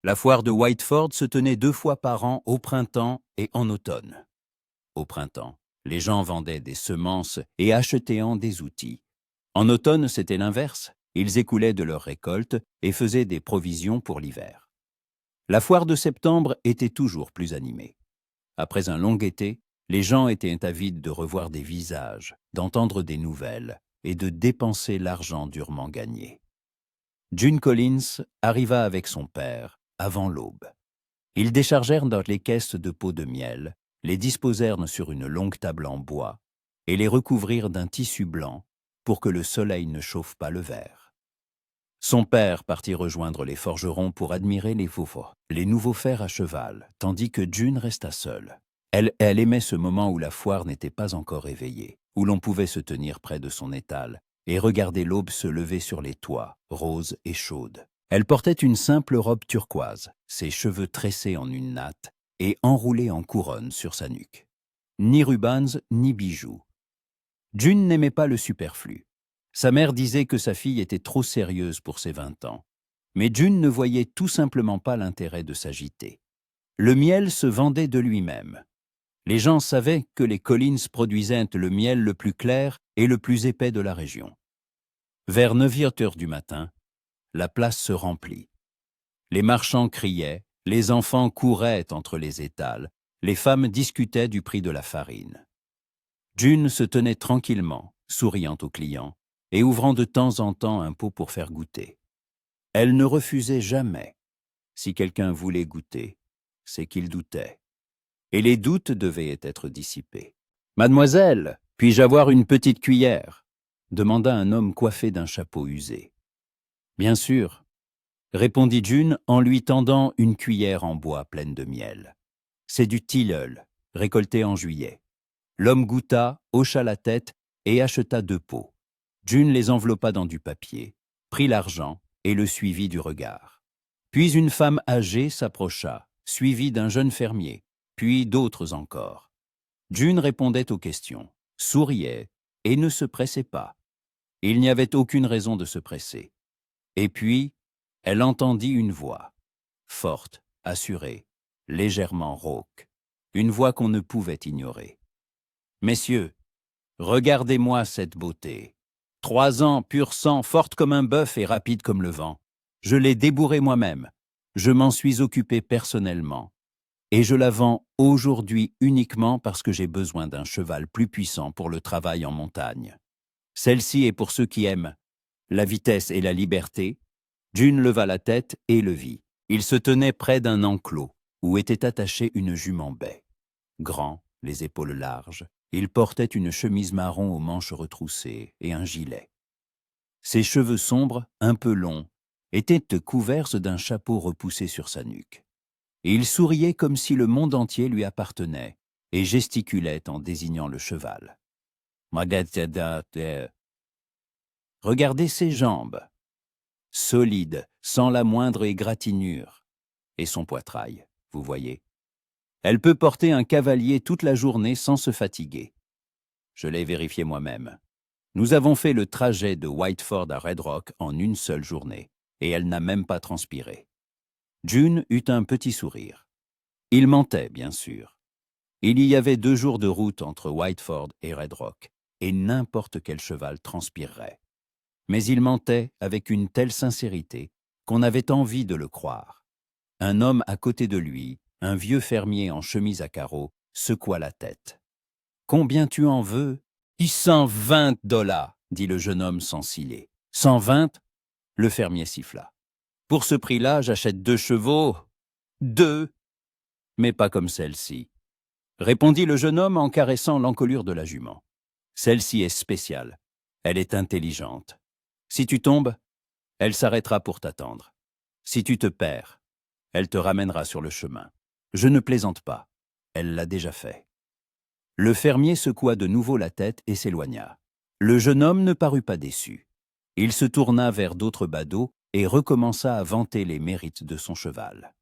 La foire de Whiteford se tenait 2 fois par an au printemps et en automne. Au printemps, les gens vendaient des semences et achetaient des outils. En automne, c'était l'inverse. Ils écoulaient de leurs récoltes et faisaient des provisions pour l'hiver. La foire de septembre était toujours plus animée. Après un long été, les gens étaient avides de revoir des visages, d'entendre des nouvelles et de dépenser l'argent durement gagné. June Collins arriva avec son père avant l'aube. Ils déchargèrent dans les caisses de pots de miel, les disposèrent sur une longue table en bois et les recouvrirent d'un tissu blanc pour que le soleil ne chauffe pas le verre. Son père partit rejoindre les forgerons pour admirer les nouveaux fers à cheval, tandis que June resta seule. Elle aimait ce moment où la foire n'était pas encore éveillée, où l'on pouvait se tenir près de son étal et regarder l'aube se lever sur les toits, rose et chaude. Elle portait une simple robe turquoise, ses cheveux tressés en une natte et enroulés en couronne sur sa nuque. Ni rubans, ni bijoux. June n'aimait pas le superflu. Sa mère disait que sa fille était trop sérieuse pour ses 20 ans. Mais June ne voyait tout simplement pas l'intérêt de s'agiter. Le miel se vendait de lui-même. Les gens savaient que les Collins produisaient le miel le plus clair et le plus épais de la région. Vers 9 heures du matin, la place se remplit. Les marchands criaient, les enfants couraient entre les étals, les femmes discutaient du prix de la farine. June se tenait tranquillement, souriant aux clients, et ouvrant de temps en temps un pot pour faire goûter. Elle ne refusait jamais. Si quelqu'un voulait goûter, c'est qu'il doutait. Et les doutes devaient être dissipés. « Mademoiselle, puis-je avoir une petite cuillère ?» demanda un homme coiffé d'un chapeau usé. « Bien sûr, » répondit June en lui tendant une cuillère en bois pleine de miel. « C'est du tilleul, récolté en juillet. » L'homme goûta, hocha la tête et acheta 2 pots. June les enveloppa dans du papier, prit l'argent et le suivit du regard. Puis une femme âgée s'approcha, suivie d'un jeune fermier, puis d'autres encore. June répondait aux questions, souriait et ne se pressait pas. Il n'y avait aucune raison de se presser. Et puis, elle entendit une voix, forte, assurée, légèrement rauque, une voix qu'on ne pouvait ignorer. « Messieurs, regardez-moi cette beauté. 3 ans, pur sang, forte comme un bœuf et rapide comme le vent. Je l'ai débourrée moi-même. Je m'en suis occupé personnellement. Et je la vends aujourd'hui uniquement parce que j'ai besoin d'un cheval plus puissant pour le travail en montagne. Celle-ci est pour ceux qui aiment la vitesse et la liberté. » June leva la tête et le vit. Il se tenait près d'un enclos où était attachée une jument-baie. Grand, les épaules larges, il portait une chemise marron aux manches retroussées et un gilet. Ses cheveux sombres, un peu longs, étaient couverts d'un chapeau repoussé sur sa nuque. Et il souriait comme si le monde entier lui appartenait et gesticulait en désignant le cheval. Regardez ses jambes, solides, sans la moindre égratignure, et son poitrail, vous voyez. Elle peut porter un cavalier toute la journée sans se fatiguer. Je l'ai vérifié moi-même. Nous avons fait le trajet de Whiteford à Red Rock en une seule journée, et elle n'a même pas transpiré. June eut un petit sourire. Il mentait, bien sûr. Il y avait 2 jours de route entre Whiteford et Red Rock, et n'importe quel cheval transpirerait. Mais il mentait avec une telle sincérité qu'on avait envie de le croire. Un homme à côté de lui, un vieux fermier en chemise à carreaux, secoua la tête. « Combien tu en veux ?»« 120 $, dit le jeune homme sans ciller. « 120 ?» Le fermier siffla. « Pour ce prix-là, j'achète 2 chevaux. 2 !»« Mais pas comme celle-ci, » répondit le jeune homme en caressant l'encolure de la jument. « Celle-ci est spéciale. Elle est intelligente. Si tu tombes, elle s'arrêtera pour t'attendre. Si tu te perds, elle te ramènera sur le chemin. Je ne plaisante pas. Elle l'a déjà fait. » Le fermier secoua de nouveau la tête et s'éloigna. Le jeune homme ne parut pas déçu. Il se tourna vers d'autres badauds et recommença à vanter les mérites de son cheval.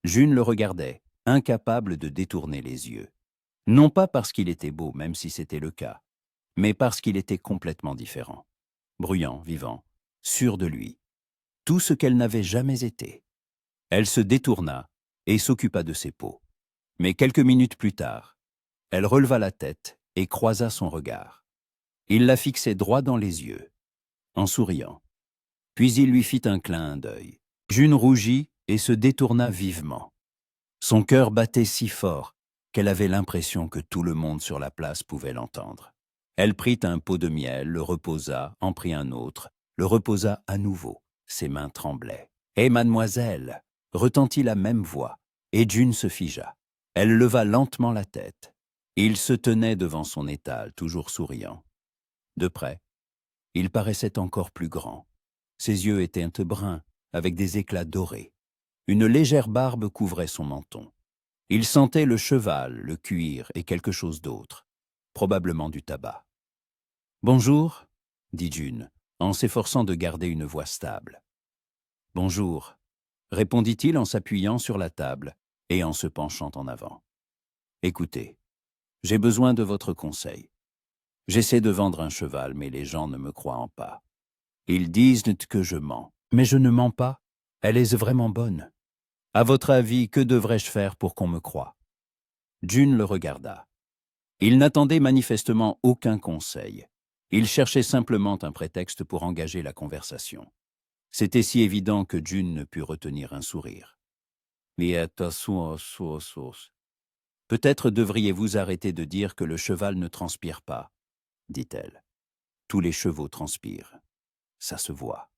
June le regardait, incapable de détourner les yeux. Non pas parce qu'il était beau, même si c'était le cas, mais parce qu'il était complètement différent. Bruyant, vivant, sûr de lui. Tout ce qu'elle n'avait jamais été. Elle se détourna et s'occupa de ses peaux. Mais quelques minutes plus tard, elle releva la tête et croisa son regard. Il la fixait droit dans les yeux, en souriant. Puis il lui fit un clin d'œil. June rougit et se détourna vivement. Son cœur battait si fort qu'elle avait l'impression que tout le monde sur la place pouvait l'entendre. Elle prit un pot de miel, le reposa, en prit un autre, le reposa à nouveau. Ses mains tremblaient. « Hé, mademoiselle !» retentit la même voix, et June se figea. Elle leva lentement la tête. Il se tenait devant son étal, toujours souriant. De près, il paraissait encore plus grand. Ses yeux étaient bruns, avec des éclats dorés. Une légère barbe couvrait son menton. Il sentait le cheval, le cuir et quelque chose d'autre, probablement du tabac. « Bonjour », dit June, en s'efforçant de garder une voix stable. « Bonjour », répondit-il en s'appuyant sur la table et en se penchant en avant. « Écoutez, j'ai besoin de votre conseil. J'essaie de vendre un cheval, mais les gens ne me croient pas. Ils disent que je mens, mais je ne mens pas. Elle est vraiment bonne. À votre avis, que devrais-je faire pour qu'on me croie ?» June le regarda. Il n'attendait manifestement aucun conseil. Il cherchait simplement un prétexte pour engager la conversation. C'était si évident que June ne put retenir un sourire. « Peut-être devriez-vous arrêter de dire que le cheval ne transpire pas, » dit-elle. « Tous les chevaux transpirent. Ça se voit. »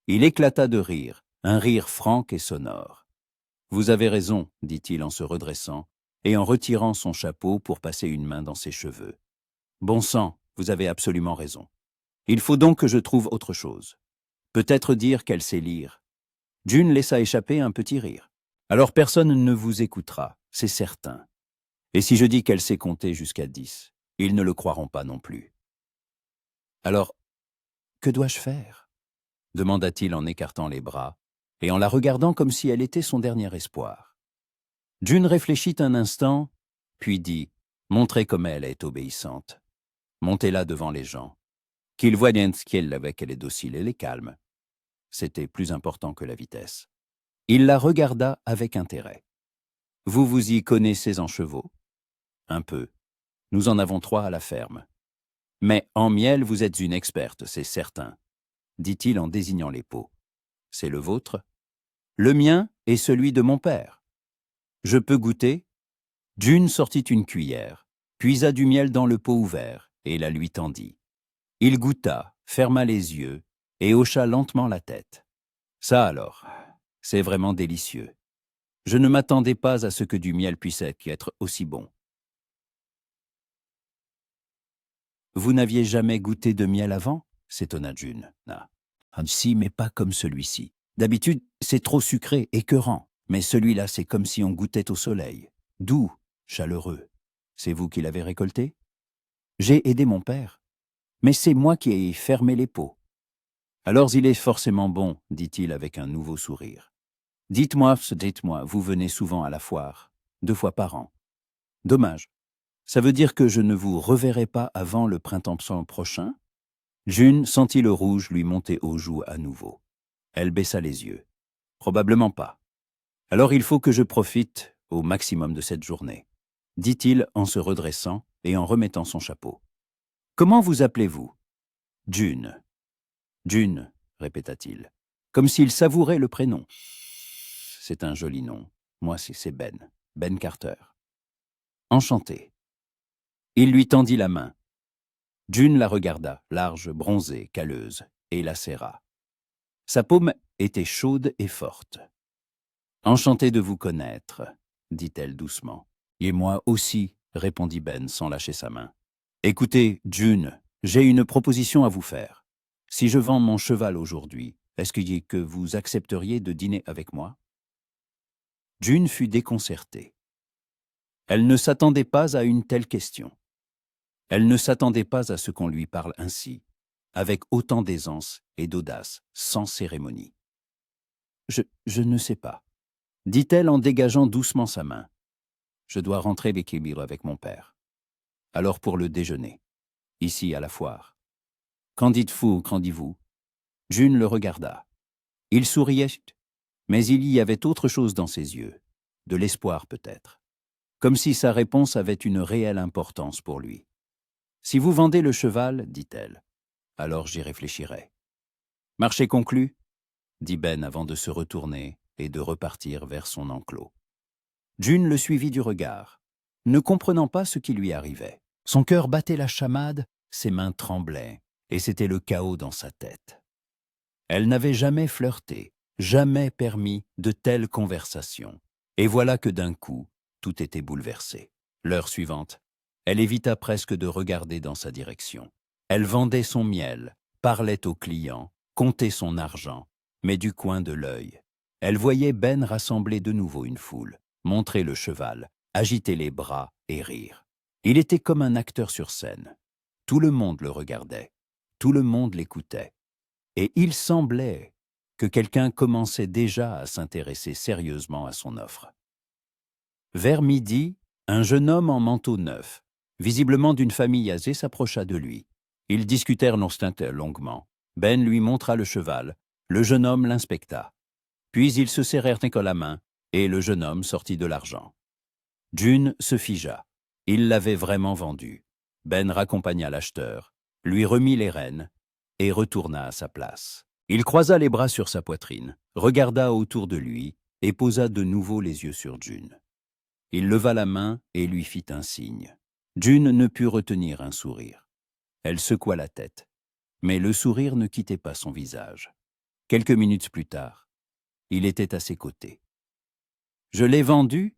Il éclata de rire, un rire franc et sonore. « Vous avez raison, » dit-il en se redressant et en retirant son chapeau pour passer une main dans ses cheveux. « Bon sang, vous avez absolument raison. Il faut donc que je trouve autre chose. Peut-être dire qu'elle sait lire. » June laissa échapper un petit rire. « Alors personne ne vous écoutera, c'est certain. Et si je dis qu'elle sait compter jusqu'à 10, ils ne le croiront pas non plus. » « Alors, que dois-je faire ?» demanda-t-il en écartant les bras et en la regardant comme si elle était son dernier espoir. June réfléchit un instant, puis dit « Montrez comme elle est obéissante. Montez-la devant les gens. Qu'ils voient bien qu'elle est docile et les calme. » C'était plus important que la vitesse. Il la regarda avec intérêt. « Vous vous y connaissez en chevaux ?»« Un peu. Nous en avons 3 à la ferme. Mais en miel, vous êtes une experte, c'est certain, » dit-il en désignant les pots. « C'est le vôtre ?»« Le mien et celui de mon père. »« Je peux goûter ?» June sortit une cuillère, puisa du miel dans le pot ouvert et la lui tendit. Il goûta, ferma les yeux et hocha lentement la tête. « Ça alors, c'est vraiment délicieux. Je ne m'attendais pas à ce que du miel puisse être aussi bon. » « Vous n'aviez jamais goûté de miel avant ?» s'étonna June. « Ah, si, mais pas comme celui-ci. D'habitude, c'est trop sucré, écœurant. Mais celui-là, c'est comme si on goûtait au soleil. Doux, chaleureux. C'est vous qui l'avez récolté ? » ?»« J'ai aidé mon père. Mais c'est moi qui ai fermé les pots. »« Alors il est forcément bon, » dit-il avec un nouveau sourire. « Dites-moi, vous venez souvent à la foire, 2 fois par an. Dommage. Ça veut dire que je ne vous reverrai pas avant le printemps prochain ?» June sentit le rouge lui monter aux joues à nouveau. Elle baissa les yeux. « Probablement pas. Alors il faut que je profite au maximum de cette journée, » dit-il en se redressant et en remettant son chapeau. « Comment vous appelez-vous ?»« June. »« June, » répéta-t-il, comme s'il savourait le prénom. « C'est un joli nom. Moi, c'est Ben. Ben Carter. »« Enchanté. » Il lui tendit la main. June la regarda, large, bronzée, calleuse, et la serra. Sa paume était chaude et forte. « Enchanté de vous connaître, » dit-elle doucement. « Et moi aussi, » répondit Ben sans lâcher sa main. « Écoutez, June, j'ai une proposition à vous faire. Si je vends mon cheval aujourd'hui, est-ce que vous accepteriez de dîner avec moi ?» June fut déconcertée. Elle ne s'attendait pas à une telle question. Elle ne s'attendait pas à ce qu'on lui parle ainsi, avec autant d'aisance et d'audace, sans cérémonie. « Je ne sais pas, » dit-elle en dégageant doucement sa main. « Je dois rentrer avec mon père. Alors pour le déjeuner, ici à la foire. »« Qu'en dites-vous, qu'en dites-vous ?» June le regarda. Il souriait. Mais il y avait autre chose dans ses yeux, de l'espoir peut-être, comme si sa réponse avait une réelle importance pour lui. « Si vous vendez le cheval, dit-elle, alors j'y réfléchirai. »« Marché conclu ?» dit Ben avant de se retourner et de repartir vers son enclos. June le suivit du regard, ne comprenant pas ce qui lui arrivait. Son cœur battait la chamade, ses mains tremblaient, et c'était le chaos dans sa tête. Elle n'avait jamais flirté, jamais permis de telles conversations. Et voilà que d'un coup, tout était bouleversé. L'heure suivante, elle évita presque de regarder dans sa direction. Elle vendait son miel, parlait aux clients, comptait son argent, mais du coin de l'œil. Elle voyait Ben rassembler de nouveau une foule, montrer le cheval, agiter les bras et rire. Il était comme un acteur sur scène. Tout le monde le regardait, tout le monde l'écoutait. Et il semblait que quelqu'un commençait déjà à s'intéresser sérieusement à son offre. Vers midi, un jeune homme en manteau neuf, visiblement d'une famille aisée, s'approcha de lui. Ils discutèrent longuement. Ben lui montra le cheval. Le jeune homme l'inspecta. Puis ils se serrèrent la main et le jeune homme sortit de l'argent. June se figea. Il l'avait vraiment vendu. Ben raccompagna l'acheteur, lui remit les rênes et retourna à sa place. Il croisa les bras sur sa poitrine, regarda autour de lui et posa de nouveau les yeux sur June. Il leva la main et lui fit un signe. June ne put retenir un sourire. Elle secoua la tête, mais le sourire ne quittait pas son visage. Quelques minutes plus tard, il était à ses côtés. « Je l'ai vendu ?»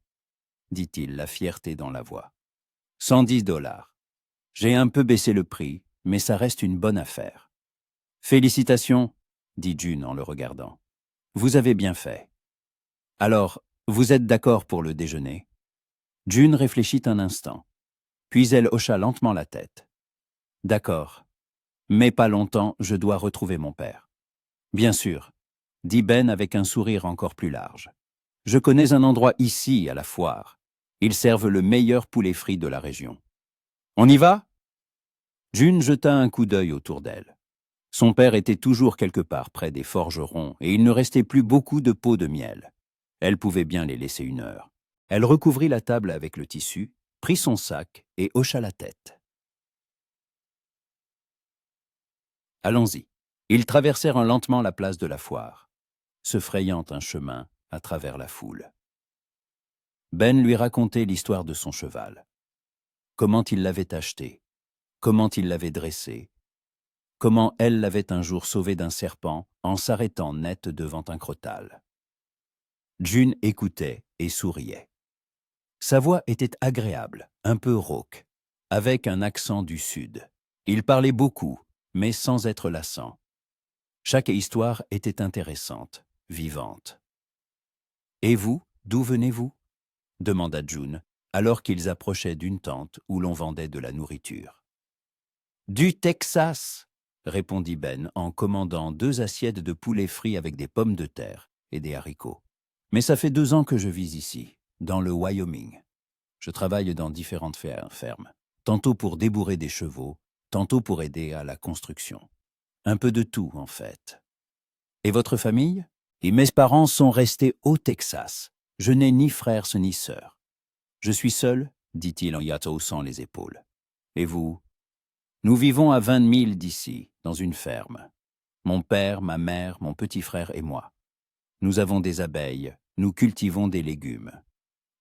dit-il, la fierté dans la voix. « $110. J'ai un peu baissé le prix, mais ça reste une bonne affaire. »« Félicitations, » dit June en le regardant. « Vous avez bien fait. Alors, vous êtes d'accord pour le déjeuner ?» June réfléchit un instant, puis elle hocha lentement la tête. « D'accord, mais pas longtemps, je dois retrouver mon père. »« Bien sûr, » dit Ben avec un sourire encore plus large. « Je connais un endroit ici, à la foire. Ils servent le meilleur poulet frit de la région. On y va ?» June jeta un coup d'œil autour d'elle. Son père était toujours quelque part près des forgerons et il ne restait plus beaucoup de pots de miel. Elle pouvait bien les laisser une heure. Elle recouvrit la table avec le tissu, prit son sac et hocha la tête. « Allons-y. » Ils traversèrent lentement la place de la foire, se frayant un chemin à travers la foule. Ben lui racontait l'histoire de son cheval. Comment il l'avait acheté, comment il l'avait dressé, comment elle l'avait un jour sauvé d'un serpent en s'arrêtant net devant un crottal. June écoutait et souriait. Sa voix était agréable, un peu rauque, avec un accent du sud. Il parlait beaucoup, mais sans être lassant. Chaque histoire était intéressante, vivante. « Et vous, d'où venez-vous » demanda June, alors qu'ils approchaient d'une tente où l'on vendait de la nourriture. « Du Texas » répondit Ben en commandant 2 assiettes de poulet frit avec des pommes de terre et des haricots. « Mais ça fait 2 ans que je vis ici, dans le Wyoming. Je travaille dans différentes fermes, tantôt pour débourrer des chevaux, tantôt pour aider à la construction. Un peu de tout, en fait. Et votre famille ? Et mes parents sont restés au Texas. Je n'ai ni frères ni sœurs. Je suis seul, dit-il en y haussant les épaules. Et vous ? Nous vivons à 20 milles d'ici, dans une ferme. Mon père, ma mère, mon petit frère et moi. Nous avons des abeilles, nous cultivons des légumes.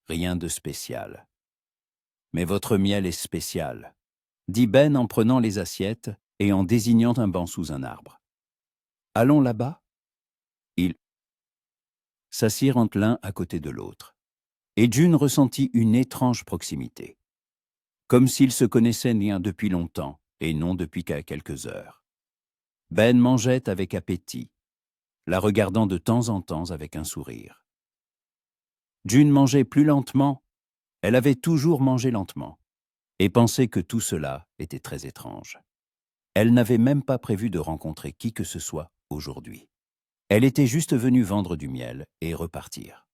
Rien de spécial. Mais votre miel est spécial, dit Ben en prenant les assiettes et en désignant un banc sous un arbre. Allons là-bas ? Ils s'assirent l'un à côté de l'autre. Et June ressentit une étrange proximité. Comme s'ils se connaissaient bien depuis longtemps et non depuis qu'à quelques heures. Ben mangeait avec appétit, la regardant de temps en temps avec un sourire. June mangeait plus lentement. Elle avait toujours mangé lentement et pensait que tout cela était très étrange. Elle n'avait même pas prévu de rencontrer qui que ce soit aujourd'hui. Elle était juste venue vendre du miel et repartir.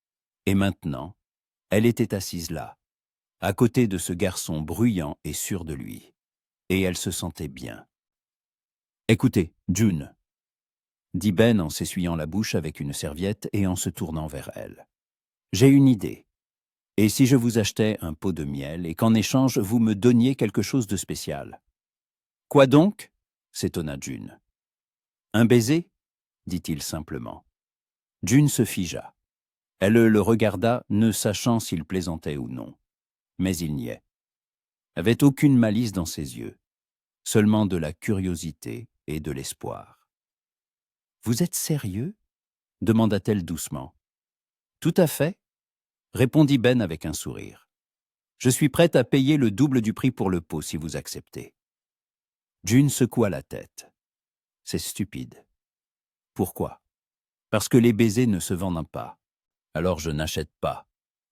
Et maintenant, elle était assise là, à côté de ce garçon bruyant et sûr de lui. Et elle se sentait bien. « Écoutez, June. » dit Ben en s'essuyant la bouche avec une serviette et en se tournant vers elle. J'ai une idée. Et si je vous achetais un pot de miel et qu'en échange vous me donniez quelque chose de spécial? Quoi donc? S'étonna June. Un baiser? Dit-il simplement. June se figea. Elle le regarda, ne sachant s'il plaisantait ou non. Mais il n'y est. Avait aucune malice dans ses yeux, seulement de la curiosité et de l'espoir. Vous êtes sérieux? Demanda-t-elle doucement. Tout à fait, répondit Ben avec un sourire. Je suis prête à payer le double du prix pour le pot si vous acceptez. June secoua la tête. C'est stupide. Pourquoi? Parce que les baisers ne se vendent pas. Alors je n'achète pas,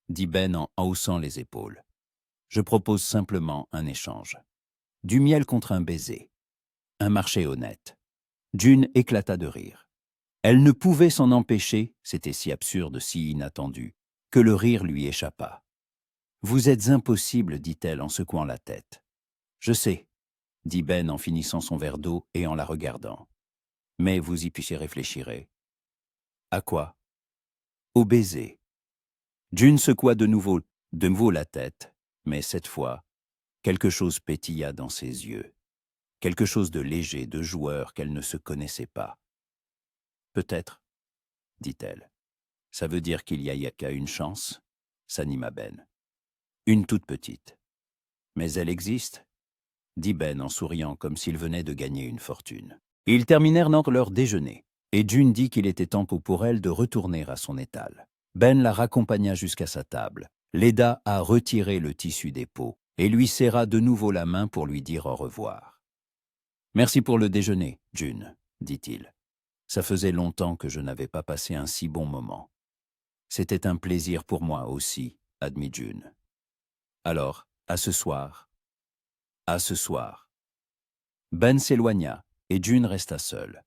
dit Ben en haussant les épaules. Je propose simplement un échange. Du miel contre un baiser. Un marché honnête. June éclata de rire. Elle ne pouvait s'en empêcher, c'était si absurde, si inattendu, que le rire lui échappa. Vous êtes impossible, dit-elle en secouant la tête. Je sais, dit Ben en finissant son verre d'eau et en la regardant. Mais vous y réfléchirez. À quoi? Au baiser. June secoua de nouveau la tête, mais cette fois, quelque chose pétilla dans ses yeux. Quelque chose de léger, de joueur qu'elle ne se connaissait pas. Peut-être, dit-elle. Ça veut dire qu'il y a qu'à une chance, s'anima Ben. Une toute petite. Mais elle existe, dit Ben en souriant comme s'il venait de gagner une fortune. Ils terminèrent leur déjeuner, et June dit qu'il était temps pour elle de retourner à son étal. Ben la raccompagna jusqu'à sa table, l'aida à retirer le tissu des pots, et lui serra de nouveau la main pour lui dire au revoir. « Merci pour le déjeuner, June, dit-il. Ça faisait longtemps que je n'avais pas passé un si bon moment. C'était un plaisir pour moi aussi, admit June. Alors, à ce soir. À ce soir. Ben s'éloigna, et June resta seule.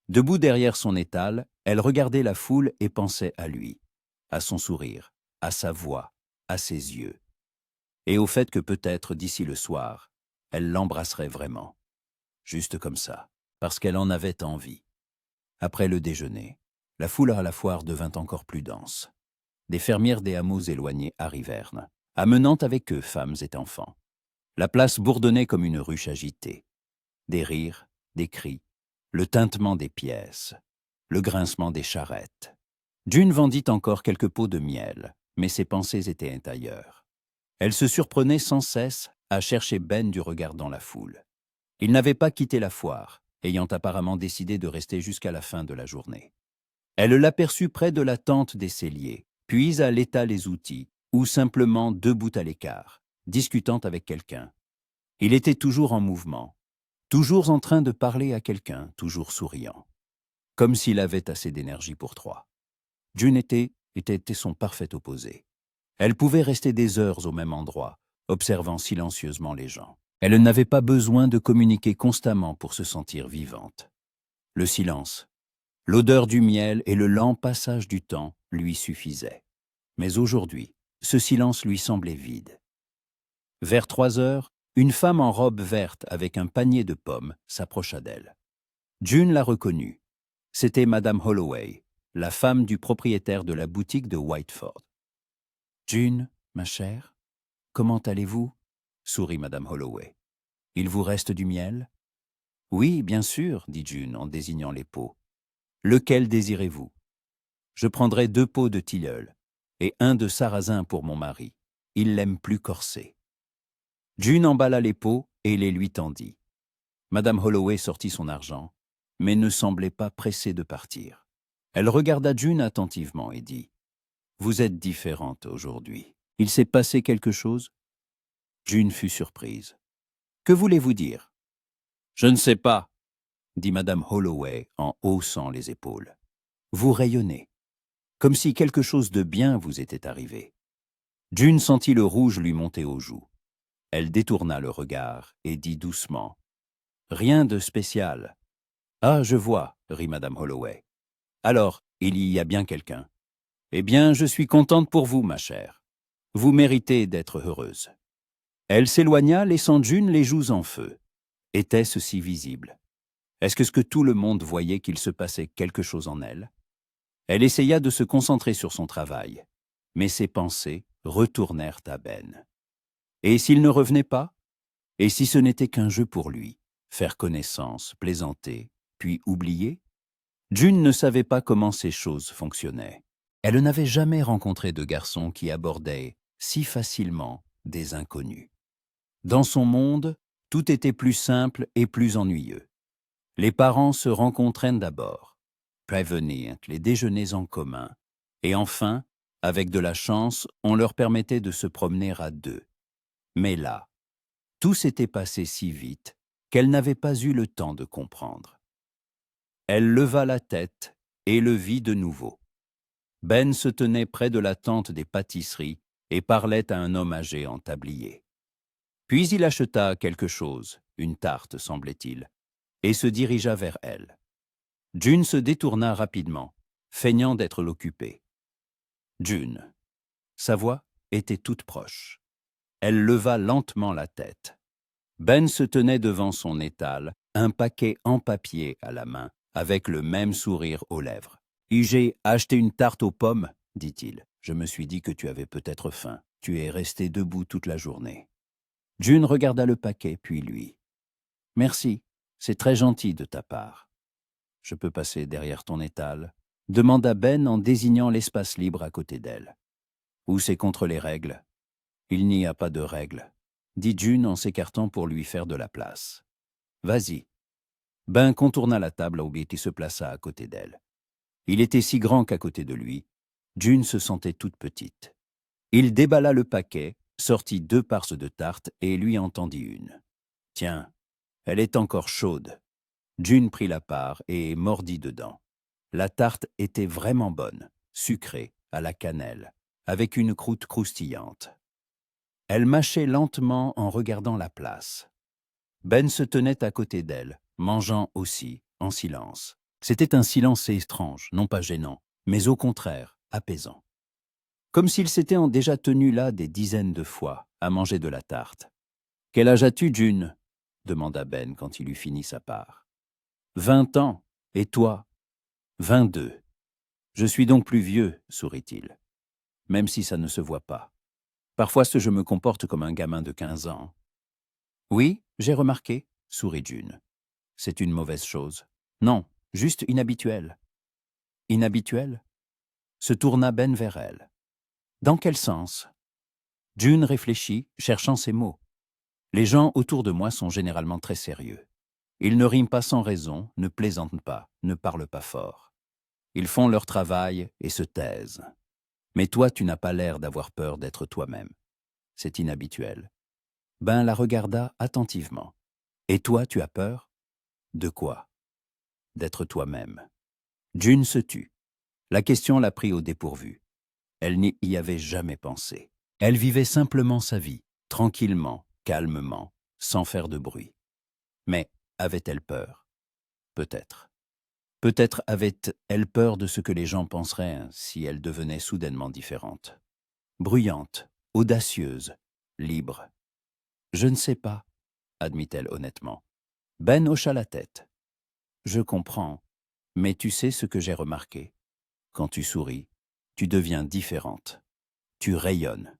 Debout derrière son étal, elle regardait la foule et pensait à lui, à son sourire, à sa voix, à ses yeux. Et au fait que peut-être d'ici le soir, elle l'embrasserait vraiment. Juste comme ça, parce qu'elle en avait envie. Après le déjeuner, la foule à la foire devint encore plus dense. Des fermières des hameaux éloignés arrivèrent, amenant avec eux femmes et enfants. La place bourdonnait comme une ruche agitée. Des rires, des cris, le tintement des pièces, le grincement des charrettes. June vendit encore quelques pots de miel, mais ses pensées étaient ailleurs. Elle se surprenait sans cesse à chercher Ben du regard dans la foule. Il n'avait pas quitté la foire, ayant apparemment décidé de rester jusqu'à la fin de la journée. Elle l'aperçut près de la tente des celliers, puis à l'étal les outils, ou simplement debout à l'écart, discutant avec quelqu'un. Il était toujours en mouvement, toujours en train de parler à quelqu'un, toujours souriant, comme s'il avait assez d'énergie pour trois. June était son parfait opposé. Elle pouvait rester des heures au même endroit, observant silencieusement les gens. Elle n'avait pas besoin de communiquer constamment pour se sentir vivante. Le silence, l'odeur du miel et le lent passage du temps lui suffisaient. Mais aujourd'hui, ce silence lui semblait vide. Vers 3 heures, une femme en robe verte avec un panier de pommes s'approcha d'elle. June la reconnut. C'était Madame Holloway, la femme du propriétaire de la boutique de Whiteford. « June, ma chère, comment allez-vous » sourit Madame Holloway. « Il vous reste du miel » ? « Oui, bien sûr, dit June en désignant les pots. « Lequel désirez-vous » ? « Je prendrai 2 pots de tilleul et 1 de sarrasin pour mon mari. Il l'aime plus corsé. » June emballa les pots et les lui tendit. Madame Holloway sortit son argent, mais ne semblait pas pressée de partir. Elle regarda June attentivement et dit « Vous êtes différente aujourd'hui. Il s'est passé quelque chose ?» June fut surprise. « Que voulez-vous dire ?»« Je ne sais pas, » dit Madame Holloway en haussant les épaules. « Vous rayonnez, comme si quelque chose de bien vous était arrivé. » June sentit le rouge lui monter aux joues. Elle détourna le regard et dit doucement « Rien de spécial. »« Ah, je vois, » rit Madame Holloway. « Alors, il y a bien quelqu'un. Eh bien, je suis contente pour vous, ma chère. Vous méritez d'être heureuse. » Elle s'éloigna, laissant June les joues en feu. Était-ce si visible? Est-ce que tout le monde voyait qu'il se passait quelque chose en elle? Elle essaya de se concentrer sur son travail, mais ses pensées retournèrent à Ben. Et s'il ne revenait pas? Et si ce n'était qu'un jeu pour lui? Faire connaissance, plaisanter, puis oublier? June ne savait pas comment ces choses fonctionnaient. Elle n'avait jamais rencontré de garçon qui abordait si facilement des inconnus. Dans son monde, tout était plus simple et plus ennuyeux. Les parents se rencontraient d'abord, prévenir les déjeuners en commun, et enfin, avec de la chance, on leur permettait de se promener à deux. Mais là, tout s'était passé si vite qu'elle n'avait pas eu le temps de comprendre. Elle leva la tête et le vit de nouveau. Ben se tenait près de la tente des pâtisseries et parlait à un homme âgé en tablier. Puis il acheta quelque chose, une tarte semblait-il, et se dirigea vers elle. June se détourna rapidement, feignant d'être l'occupée. June. Sa voix était toute proche. Elle leva lentement la tête. Ben se tenait devant son étal, un paquet en papier à la main, avec le même sourire aux lèvres. « J'ai acheté une tarte aux pommes, dit-il. Je me suis dit que tu avais peut-être faim. Tu es resté debout toute la journée. » June regarda le paquet, puis lui. « Merci, c'est très gentil de ta part. »« Je peux passer derrière ton étal ?» demanda Ben en désignant l'espace libre à côté d'elle. « Ou c'est contre les règles ?»« Il n'y a pas de règles, » dit June en s'écartant pour lui faire de la place. « Vas-y. » Ben contourna la table où Betty se plaça à côté d'elle. Il était si grand qu'à côté de lui, June se sentait toute petite. Il déballa le paquet, sortit 2 parses de tarte et lui en tendit une. « Tiens, elle est encore chaude. » June prit la part et mordit dedans. La tarte était vraiment bonne, sucrée, à la cannelle, avec une croûte croustillante. Elle mâchait lentement en regardant la place. Ben se tenait à côté d'elle, mangeant aussi, en silence. C'était un silence étrange, non pas gênant, mais au contraire, apaisant. Comme s'il s'était déjà tenu là des dizaines de fois, à manger de la tarte. « Quel âge as-tu, June ?» demanda Ben quand il eut fini sa part. « 20 ans. Et toi ?»« 22. »« Je suis donc plus vieux, sourit-il. Même si ça ne se voit pas. Parfois, je me comporte comme un gamin de 15 ans. »« Oui, j'ai remarqué, » sourit June. « C'est une mauvaise chose. »« Non, juste inhabituelle. »« Inhabituelle ?» Se tourna Ben vers elle. « Dans quel sens ?» June réfléchit, cherchant ses mots. « Les gens autour de moi sont généralement très sérieux. Ils ne riment pas sans raison, ne plaisantent pas, ne parlent pas fort. Ils font leur travail et se taisent. Mais toi, tu n'as pas l'air d'avoir peur d'être toi-même. C'est inhabituel. » Ben la regarda attentivement. « Et toi, tu as peur ?»« De quoi ?»« D'être toi-même. » June se tut. La question la prit au dépourvu. Elle n'y y avait jamais pensé. Elle vivait simplement sa vie, tranquillement, calmement, sans faire de bruit. Mais avait-elle peur? Peut-être. Peut-être avait-elle peur de ce que les gens penseraient si elle devenait soudainement différente. Bruyante, audacieuse, libre. « Je ne sais pas, » admit-elle honnêtement. Ben hocha la tête. « Je comprends, mais tu sais ce que j'ai remarqué. Quand tu souris, tu deviens différente. Tu rayonnes.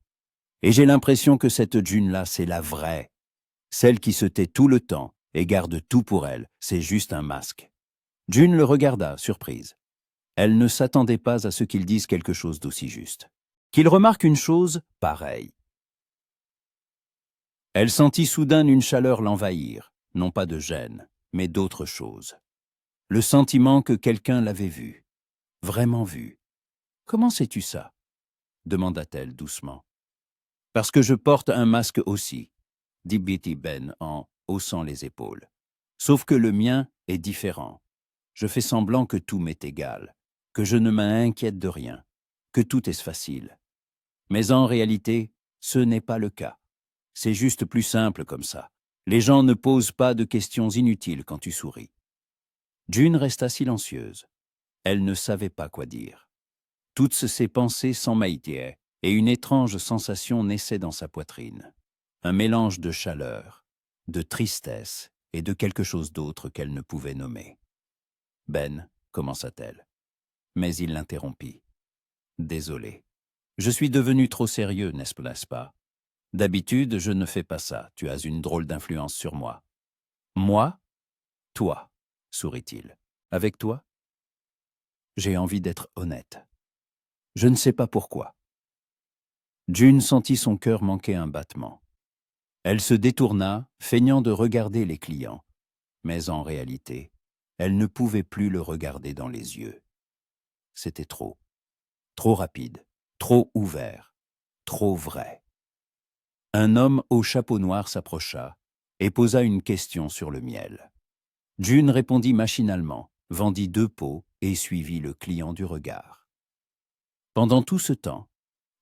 Et j'ai l'impression que cette June-là, c'est la vraie. Celle qui se tait tout le temps et garde tout pour elle, c'est juste un masque. » June le regarda, surprise. Elle ne s'attendait pas à ce qu'il dise quelque chose d'aussi juste. Qu'il remarque une chose pareille. Elle sentit soudain une chaleur l'envahir, non pas de gêne, mais d'autre chose. Le sentiment que quelqu'un l'avait vue, vraiment vue. « Comment sais-tu ça ?» demanda-t-elle doucement. « Parce que je porte un masque aussi, » dit Betty Ben en haussant les épaules. « Sauf que le mien est différent. Je fais semblant que tout m'est égal, que je ne m'inquiète de rien, que tout est facile. Mais en réalité, ce n'est pas le cas. C'est juste plus simple comme ça. Les gens ne posent pas de questions inutiles quand tu souris. » June resta silencieuse. Elle ne savait pas quoi dire. Toutes ses pensées s'emmailletèrent et une étrange sensation naissait dans sa poitrine. Un mélange de chaleur, de tristesse et de quelque chose d'autre qu'elle ne pouvait nommer. « Ben, commença-t-elle. Mais il l'interrompit. « Désolé. Je suis devenu trop sérieux, n'est-ce pas? D'habitude, je ne fais pas ça. Tu as une drôle d'influence sur moi. »« Moi ? Toi, sourit-il. Avec toi ? J'ai envie d'être honnête. Je ne sais pas pourquoi. » June sentit son cœur manquer un battement. Elle se détourna, feignant de regarder les clients. Mais en réalité, elle ne pouvait plus le regarder dans les yeux. C'était trop. Trop rapide, trop ouvert, trop vrai. Un homme au chapeau noir s'approcha et posa une question sur le miel. June répondit machinalement, vendit 2 pots et suivit le client du regard. Pendant tout ce temps,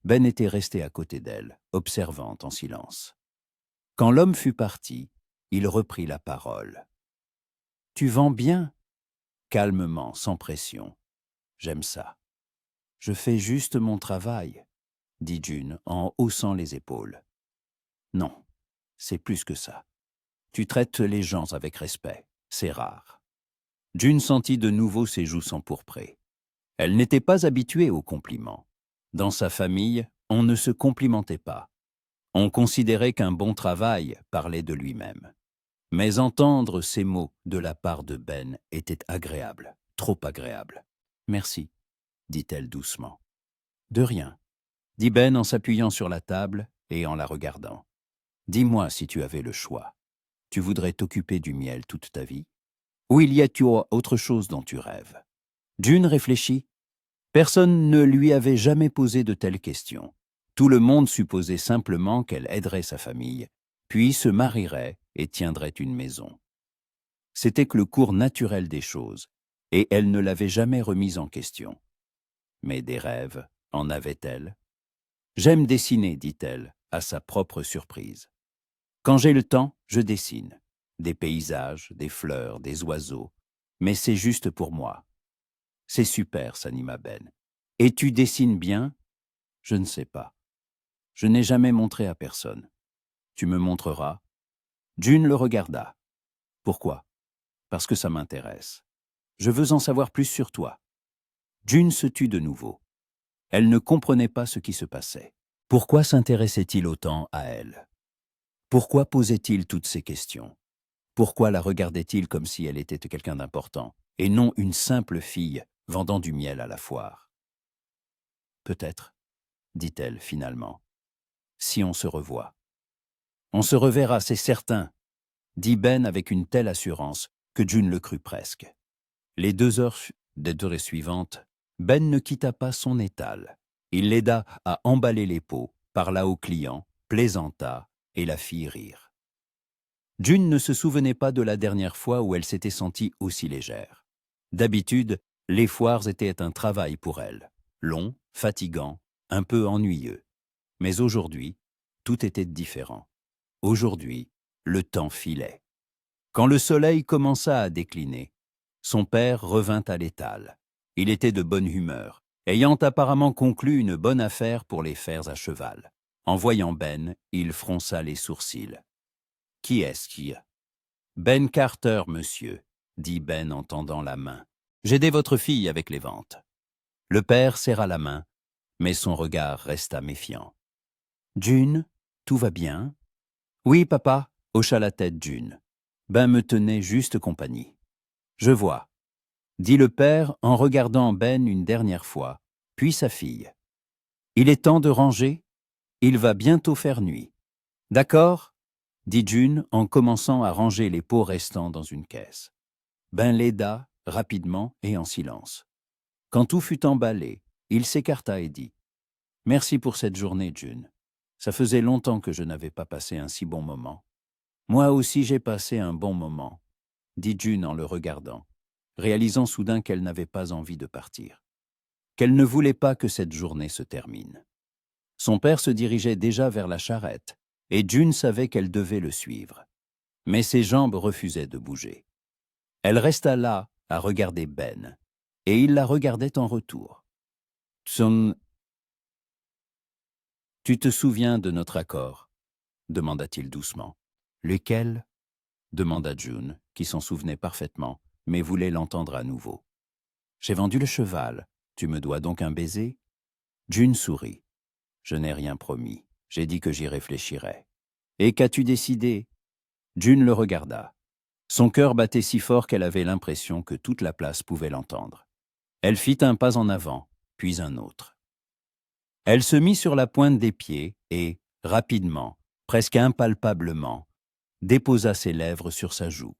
Ben était resté à côté d'elle, observant en silence. Quand l'homme fut parti, il reprit la parole. « Tu vends bien ?» Calmement, sans pression. « J'aime ça. »« Je fais juste mon travail, » dit June en haussant les épaules. « Non, c'est plus que ça. Tu traites les gens avec respect, c'est rare. » June sentit de nouveau ses joues s'empourprer. Elle n'était pas habituée aux compliments. Dans sa famille, on ne se complimentait pas. On considérait qu'un bon travail parlait de lui-même. Mais entendre ces mots de la part de Ben était agréable, trop agréable. « Merci, » dit-elle doucement. « De rien, » dit Ben en s'appuyant sur la table et en la regardant. « Dis-moi si tu avais le choix. Tu voudrais t'occuper du miel toute ta vie? Ou il y a-t-il autre chose dont tu rêves ?» June réfléchit. Personne ne lui avait jamais posé de telles questions. Tout le monde supposait simplement qu'elle aiderait sa famille, puis se marierait et tiendrait une maison. C'était que le cours naturel des choses, et elle ne l'avait jamais remise en question. Mais des rêves, en avait-elle? « J'aime dessiner, dit-elle, à sa propre surprise. Quand j'ai le temps, je dessine. Des paysages, des fleurs, des oiseaux. Mais c'est juste pour moi. » « C'est super, » s'anima Ben. « Et tu dessines bien ?»« Je ne sais pas. Je n'ai jamais montré à personne. Tu me montreras ?» June le regarda. « Pourquoi ? » « Parce que ça m'intéresse. Je veux en savoir plus sur toi. » June se tut de nouveau. Elle ne comprenait pas ce qui se passait. Pourquoi s'intéressait-il autant à elle? Pourquoi posait-il toutes ces questions? Pourquoi la regardait-il comme si elle était quelqu'un d'important, et non une simple fille vendant du miel à la foire? « Peut-être, » dit-elle finalement, « si on se revoit. »« On se reverra, c'est certain, » dit Ben avec une telle assurance que June le crut presque. Les 2 heures suivantes, Ben ne quitta pas son étal. Il l'aida à emballer les pots, parla aux clients, plaisanta et la fit rire. June ne se souvenait pas de la dernière fois où elle s'était sentie aussi légère. D'habitude, les foires étaient un travail pour elle, long, fatigant, un peu ennuyeux. Mais aujourd'hui, tout était différent. Aujourd'hui, le temps filait. Quand le soleil commença à décliner, son père revint à l'étal. Il était de bonne humeur, ayant apparemment conclu une bonne affaire pour les fers à cheval. En voyant Ben, il fronça les sourcils. « Qui est-ce qui a ?»« Ben Carter, monsieur, » dit Ben en tendant la main. « J'aidais votre fille avec les ventes. » Le père serra la main, mais son regard resta méfiant. « June, tout va bien ?»« Oui, papa, » hocha la tête June. Ben me tenait juste compagnie. « Je vois, » dit le père en regardant Ben une dernière fois, puis sa fille. « Il est temps de ranger. Il va bientôt faire nuit. »« D'accord ?» dit June en commençant à ranger les pots restants dans une caisse. Ben l'aida, rapidement et en silence. Quand tout fut emballé, il s'écarta et dit « Merci pour cette journée, June. Ça faisait longtemps que je n'avais pas passé un si bon moment. »« Moi aussi j'ai passé un bon moment, » dit June en le regardant, réalisant soudain qu'elle n'avait pas envie de partir, qu'elle ne voulait pas que cette journée se termine. Son père se dirigeait déjà vers la charrette, et June savait qu'elle devait le suivre. Mais ses jambes refusaient de bouger. Elle resta là, à regarder Ben, et il la regardait en retour. « Tu te souviens de notre accord ?» demanda-t-il doucement. « Lequel ?» demanda June, qui s'en souvenait parfaitement, mais voulait l'entendre à nouveau. J'ai vendu le cheval. Tu me dois donc un baiser? June sourit. Je n'ai rien promis. J'ai dit que j'y réfléchirais. Et qu'as-tu décidé? June le regarda. Son cœur battait si fort qu'elle avait l'impression que toute la place pouvait l'entendre. Elle fit un pas en avant, puis un autre. Elle se mit sur la pointe des pieds et, rapidement, presque impalpablement, déposa ses lèvres sur sa joue.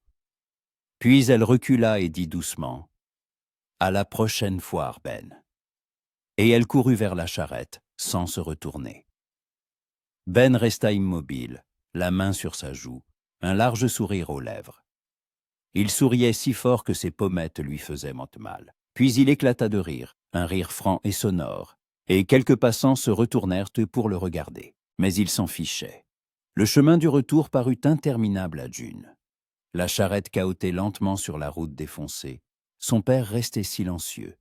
Puis elle recula et dit doucement « À la prochaine foire, Ben ». Et elle courut vers la charrette, sans se retourner. Ben resta immobile, la main sur sa joue, un large sourire aux lèvres. Il souriait si fort que ses pommettes lui faisaient mal. Puis il éclata de rire, un rire franc et sonore, et quelques passants se retournèrent pour le regarder. Mais il s'en fichait. Le chemin du retour parut interminable à June. La charrette cahotait lentement sur la route défoncée. Son père restait silencieux,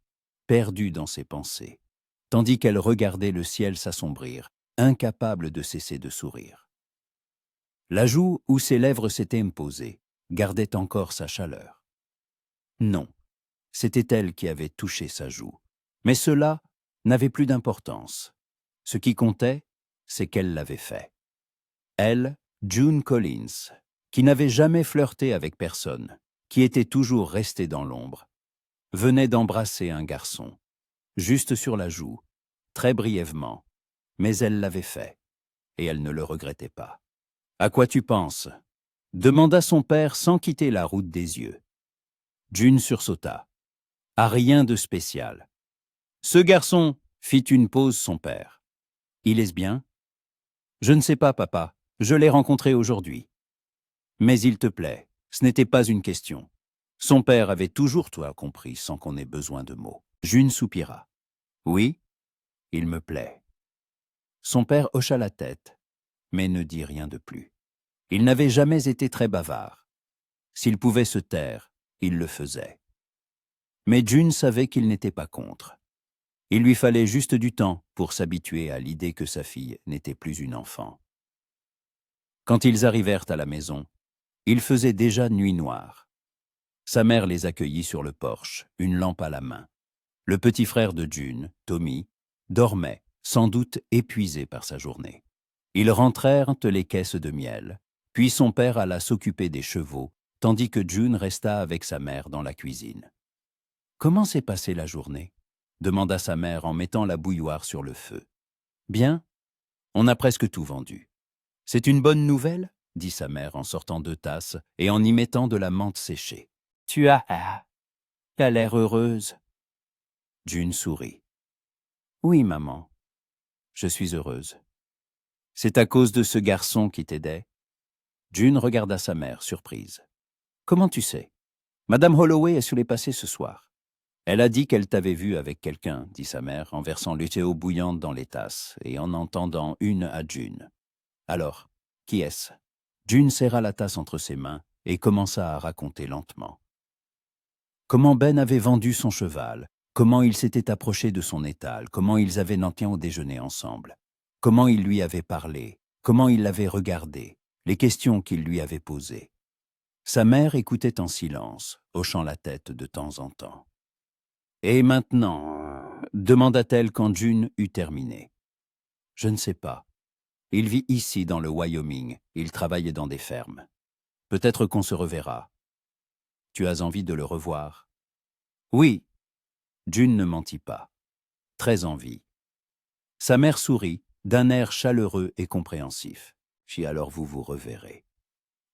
perdu dans ses pensées, tandis qu'elle regardait le ciel s'assombrir, incapable de cesser de sourire. La joue où ses lèvres s'étaient posées gardait encore sa chaleur. Non, c'était elle qui avait touché sa joue. Mais cela n'avait plus d'importance. Ce qui comptait, c'est qu'elle l'avait fait. Elle, June Collins, qui n'avait jamais flirté avec personne, qui était toujours restée dans l'ombre, venait d'embrasser un garçon, juste sur la joue, très brièvement, mais elle l'avait fait, et elle ne le regrettait pas. « À quoi tu penses ?» demanda son père sans quitter la route des yeux. June sursauta. « À rien de spécial. » Ce garçon, fit une pause son père. « Il est bien ?»« Je ne sais pas, papa. Je l'ai rencontré aujourd'hui. » « Mais il te plaît. Ce n'était pas une question. » Son père avait toujours tout compris sans qu'on ait besoin de mots. June soupira. « Oui, il me plaît. » Son père hocha la tête, mais ne dit rien de plus. Il n'avait jamais été très bavard. S'il pouvait se taire, il le faisait. Mais June savait qu'il n'était pas contre. Il lui fallait juste du temps pour s'habituer à l'idée que sa fille n'était plus une enfant. Quand ils arrivèrent à la maison, il faisait déjà nuit noire. Sa mère les accueillit sur le porche, une lampe à la main. Le petit frère de June, Tommy, dormait, sans doute épuisé par sa journée. Ils rentrèrent les caisses de miel, puis son père alla s'occuper des chevaux, tandis que June resta avec sa mère dans la cuisine. « Comment s'est passée la journée ?» demanda sa mère en mettant la bouilloire sur le feu. « Bien, on a presque tout vendu. »« C'est une bonne nouvelle ?» dit sa mère en sortant 2 tasses et en y mettant de la menthe séchée. « Tu as l'air heureuse. » June sourit. « Oui, maman, je suis heureuse. »« C'est à cause de ce garçon qui t'aidait ?» June regarda sa mère, surprise. « Comment tu sais ? Madame Holloway est sur les passés ce soir. » « Elle a dit qu'elle t'avait vu avec quelqu'un, » dit sa mère, en versant l'eau bouillante dans les tasses et en en tendant une à June. « Alors, qui est-ce » June serra la tasse entre ses mains et commença à raconter lentement. Comment Ben avait vendu son cheval, comment il s'était approché de son étal, comment ils avaient nanti au déjeuner ensemble, comment il lui avait parlé, comment il l'avait regardé, les questions qu'il lui avait posées. Sa mère écoutait en silence, hochant la tête de temps en temps. « Et maintenant ?» demanda-t-elle quand June eut terminé. « Je ne sais pas. Il vit ici dans le Wyoming, il travaille dans des fermes. Peut-être qu'on se reverra. Tu as envie de le revoir ?»« Oui. » June ne mentit pas. Très envie. Sa mère sourit, d'un air chaleureux et compréhensif. « Si alors vous vous reverrez.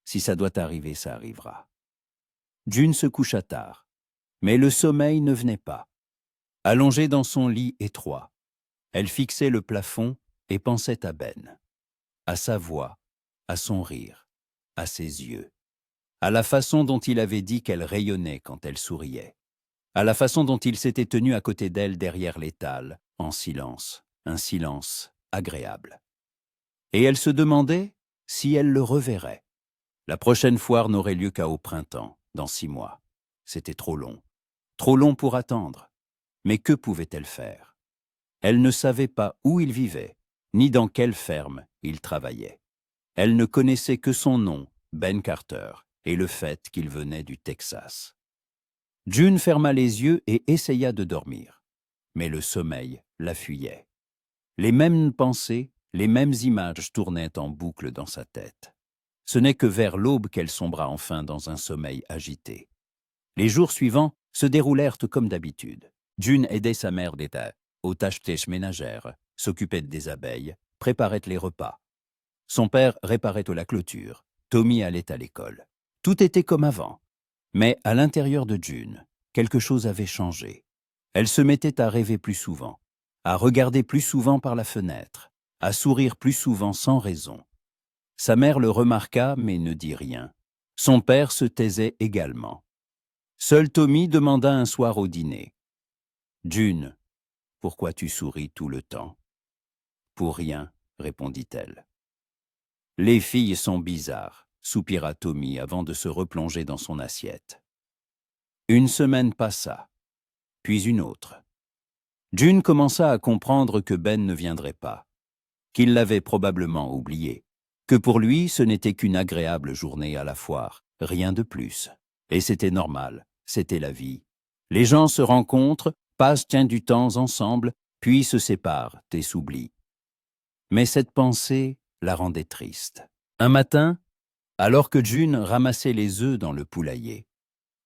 Si ça doit arriver, ça arrivera. » June se coucha tard. Mais le sommeil ne venait pas. Allongée dans son lit étroit, elle fixait le plafond et pensait à Ben, à sa voix, à son rire, à ses yeux, à la façon dont il avait dit qu'elle rayonnait quand elle souriait, à la façon dont il s'était tenu à côté d'elle derrière l'étal, en silence, un silence agréable. Et elle se demandait si elle le reverrait. La prochaine foire n'aurait lieu qu'au printemps, dans 6 mois. C'était trop long pour attendre. Mais que pouvait-elle faire? Elle ne savait pas où il vivait, ni dans quelle ferme il travaillait. Elle ne connaissait que son nom, Ben Carter, et le fait qu'il venait du Texas. June ferma les yeux et essaya de dormir, mais le sommeil la fuyait. Les mêmes pensées, les mêmes images tournaient en boucle dans sa tête. Ce n'est que vers l'aube qu'elle sombra enfin dans un sommeil agité. Les jours suivants se déroulèrent comme d'habitude. June aidait sa mère aux tâches ménagères, s'occupait des abeilles, préparait les repas. Son père réparait la clôture. Tommy allait à l'école. Tout était comme avant. Mais à l'intérieur de June, quelque chose avait changé. Elle se mettait à rêver plus souvent, à regarder plus souvent par la fenêtre, à sourire plus souvent sans raison. Sa mère le remarqua mais ne dit rien. Son père se taisait également. Seul Tommy demanda un soir au dîner. « June, pourquoi tu souris tout le temps ?»« Pour rien, » répondit-elle. « Les filles sont bizarres, » soupira Tommy avant de se replonger dans son assiette. Une semaine passa, puis une autre. June commença à comprendre que Ben ne viendrait pas, qu'il l'avait probablement oublié, que pour lui ce n'était qu'une agréable journée à la foire, rien de plus. Et c'était normal, c'était la vie. Les gens se rencontrent, passent du temps ensemble, puis se séparent et s'oublient. Mais cette pensée la rendait triste. Un matin, alors que June ramassait les œufs dans le poulailler,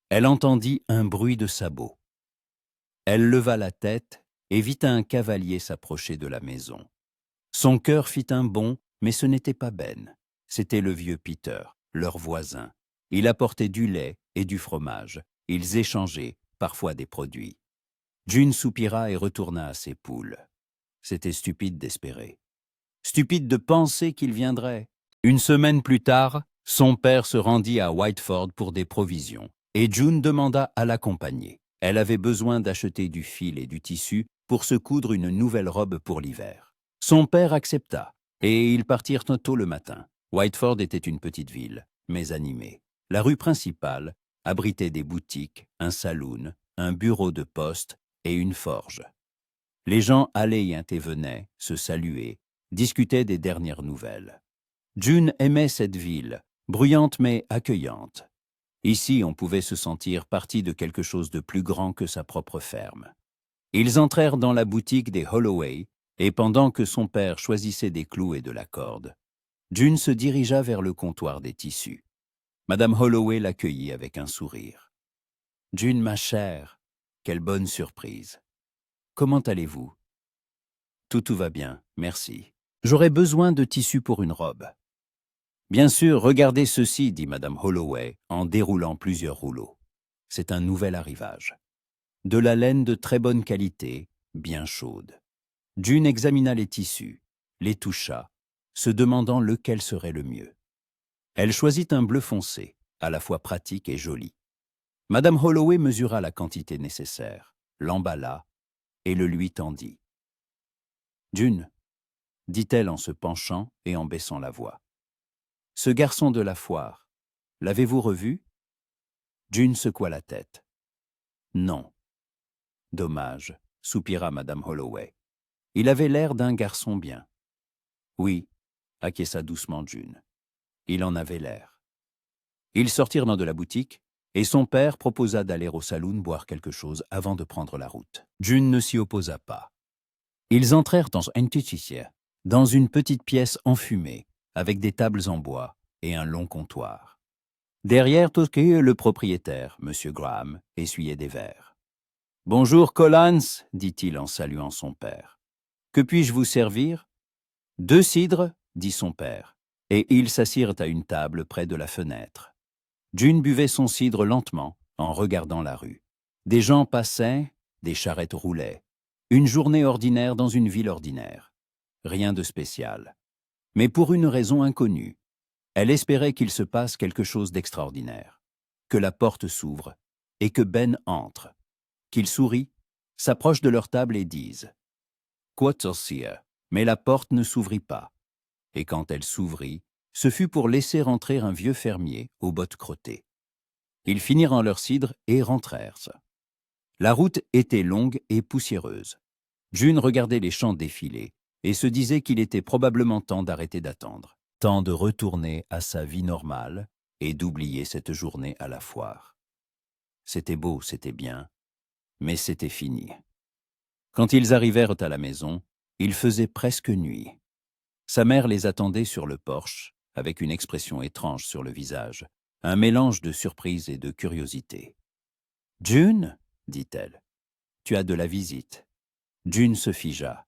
elle entendit un bruit de sabots. Elle leva la tête et vit un cavalier s'approcher de la maison. Son cœur fit un bond, mais ce n'était pas Ben. C'était le vieux Peter, leur voisin. Il apportait du lait et du fromage. Ils échangeaient, parfois des produits. June soupira et retourna à ses poules. C'était stupide d'espérer. Stupide de penser qu'il viendrait. Une semaine plus tard, son père se rendit à Whiteford pour des provisions, et June demanda à l'accompagner. Elle avait besoin d'acheter du fil et du tissu pour se coudre une nouvelle robe pour l'hiver. Son père accepta, et ils partirent tôt le matin. Whiteford était une petite ville, mais animée. La rue principale abritait des boutiques, un saloon, un bureau de poste et une forge. Les gens allaient et venaient, se saluaient, discutaient des dernières nouvelles. June aimait cette ville, bruyante mais accueillante. Ici, on pouvait se sentir partie de quelque chose de plus grand que sa propre ferme. Ils entrèrent dans la boutique des Holloway, et pendant que son père choisissait des clous et de la corde, June se dirigea vers le comptoir des tissus. Madame Holloway l'accueillit avec un sourire. « June, ma chère, quelle bonne surprise. Comment allez-vous ?»« Tout va bien, merci. J'aurais besoin de tissu pour une robe. » « Bien sûr, regardez ceci, » dit Madame Holloway en déroulant plusieurs rouleaux. C'est un nouvel arrivage. De la laine de très bonne qualité, bien chaude. June examina les tissus, les toucha, se demandant lequel serait le mieux. Elle choisit un bleu foncé, à la fois pratique et joli. Madame Holloway mesura la quantité nécessaire, l'emballa et le lui tendit. « June, » dit-elle en se penchant et en baissant la voix. « Ce garçon de la foire, l'avez-vous revu ?» June secoua la tête. « Non. »« Dommage, » soupira Madame Holloway. « Il avait l'air d'un garçon bien. »« Oui, » acquiesça doucement June. « Il en avait l'air. » Ils sortirent de la boutique, et son père proposa d'aller au saloon boire quelque chose avant de prendre la route. June ne s'y opposa pas. Ils entrèrent dans une petite pièce enfumée, avec des tables en bois et un long comptoir. Derrière le propriétaire, M. Graham, essuyait des verres. « Bonjour, Collins, » dit-il en saluant son père. « Que puis-je vous servir ?»« 2 cidres, » dit son père, et ils s'assirent à une table près de la fenêtre. June buvait son cidre lentement, en regardant la rue. Des gens passaient, des charrettes roulaient. Une journée ordinaire dans une ville ordinaire. Rien de spécial. Mais pour une raison inconnue. Elle espérait qu'il se passe quelque chose d'extraordinaire. Que la porte s'ouvre et que Ben entre. Qu'il sourit, s'approche de leur table et dise « Quarterseer », mais la porte ne s'ouvrit pas. Et quand elle s'ouvrit, ce fut pour laisser entrer un vieux fermier aux bottes crottées. Ils finirent en leur cidre et rentrèrent. La route était longue et poussiéreuse. June regardait les champs défiler et se disait qu'il était probablement temps d'arrêter d'attendre, temps de retourner à sa vie normale et d'oublier cette journée à la foire. C'était beau, c'était bien, mais c'était fini. Quand ils arrivèrent à la maison, il faisait presque nuit. Sa mère les attendait sur le porche, avec une expression étrange sur le visage, un mélange de surprise et de curiosité. « June, dit-elle, tu as de la visite. » June se figea.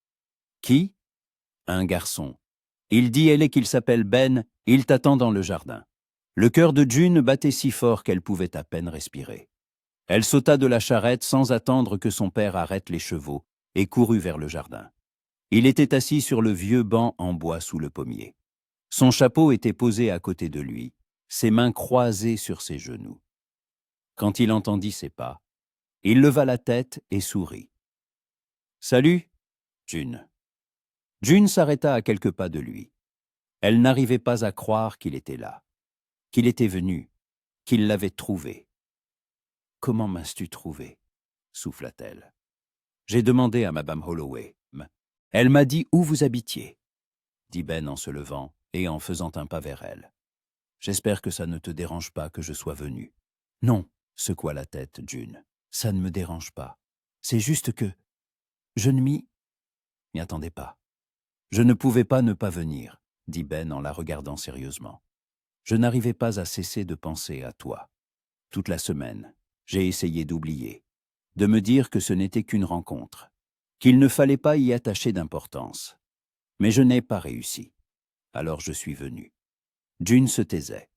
« Qui ?»« Un garçon. Il dit elle qu'il s'appelle Ben, il t'attend dans le jardin. » Le cœur de June battait si fort qu'elle pouvait à peine respirer. Elle sauta de la charrette sans attendre que son père arrête les chevaux et courut vers le jardin. Il était assis sur le vieux banc en bois sous le pommier. Son chapeau était posé à côté de lui, ses mains croisées sur ses genoux. Quand il entendit ses pas, il leva la tête et sourit. « Salut, June. » June s'arrêta à quelques pas de lui. Elle n'arrivait pas à croire qu'il était là, qu'il était venu, qu'il l'avait trouvé. « Comment m'as-tu trouvé ?» souffla-t-elle. « J'ai demandé à Madame Holloway. Elle m'a dit où vous habitiez, » dit Ben en se levant et en faisant un pas vers elle. « J'espère que ça ne te dérange pas que je sois venu. »« Non, » secoua la tête June, « ça ne me dérange pas. C'est juste que je ne m'y attendais pas. »« Je ne pouvais pas ne pas venir, » dit Ben en la regardant sérieusement. « Je n'arrivais pas à cesser de penser à toi. Toute la semaine, j'ai essayé d'oublier, de me dire que ce n'était qu'une rencontre, qu'il ne fallait pas y attacher d'importance. Mais je n'ai pas réussi. Alors je suis venu. » June se taisait.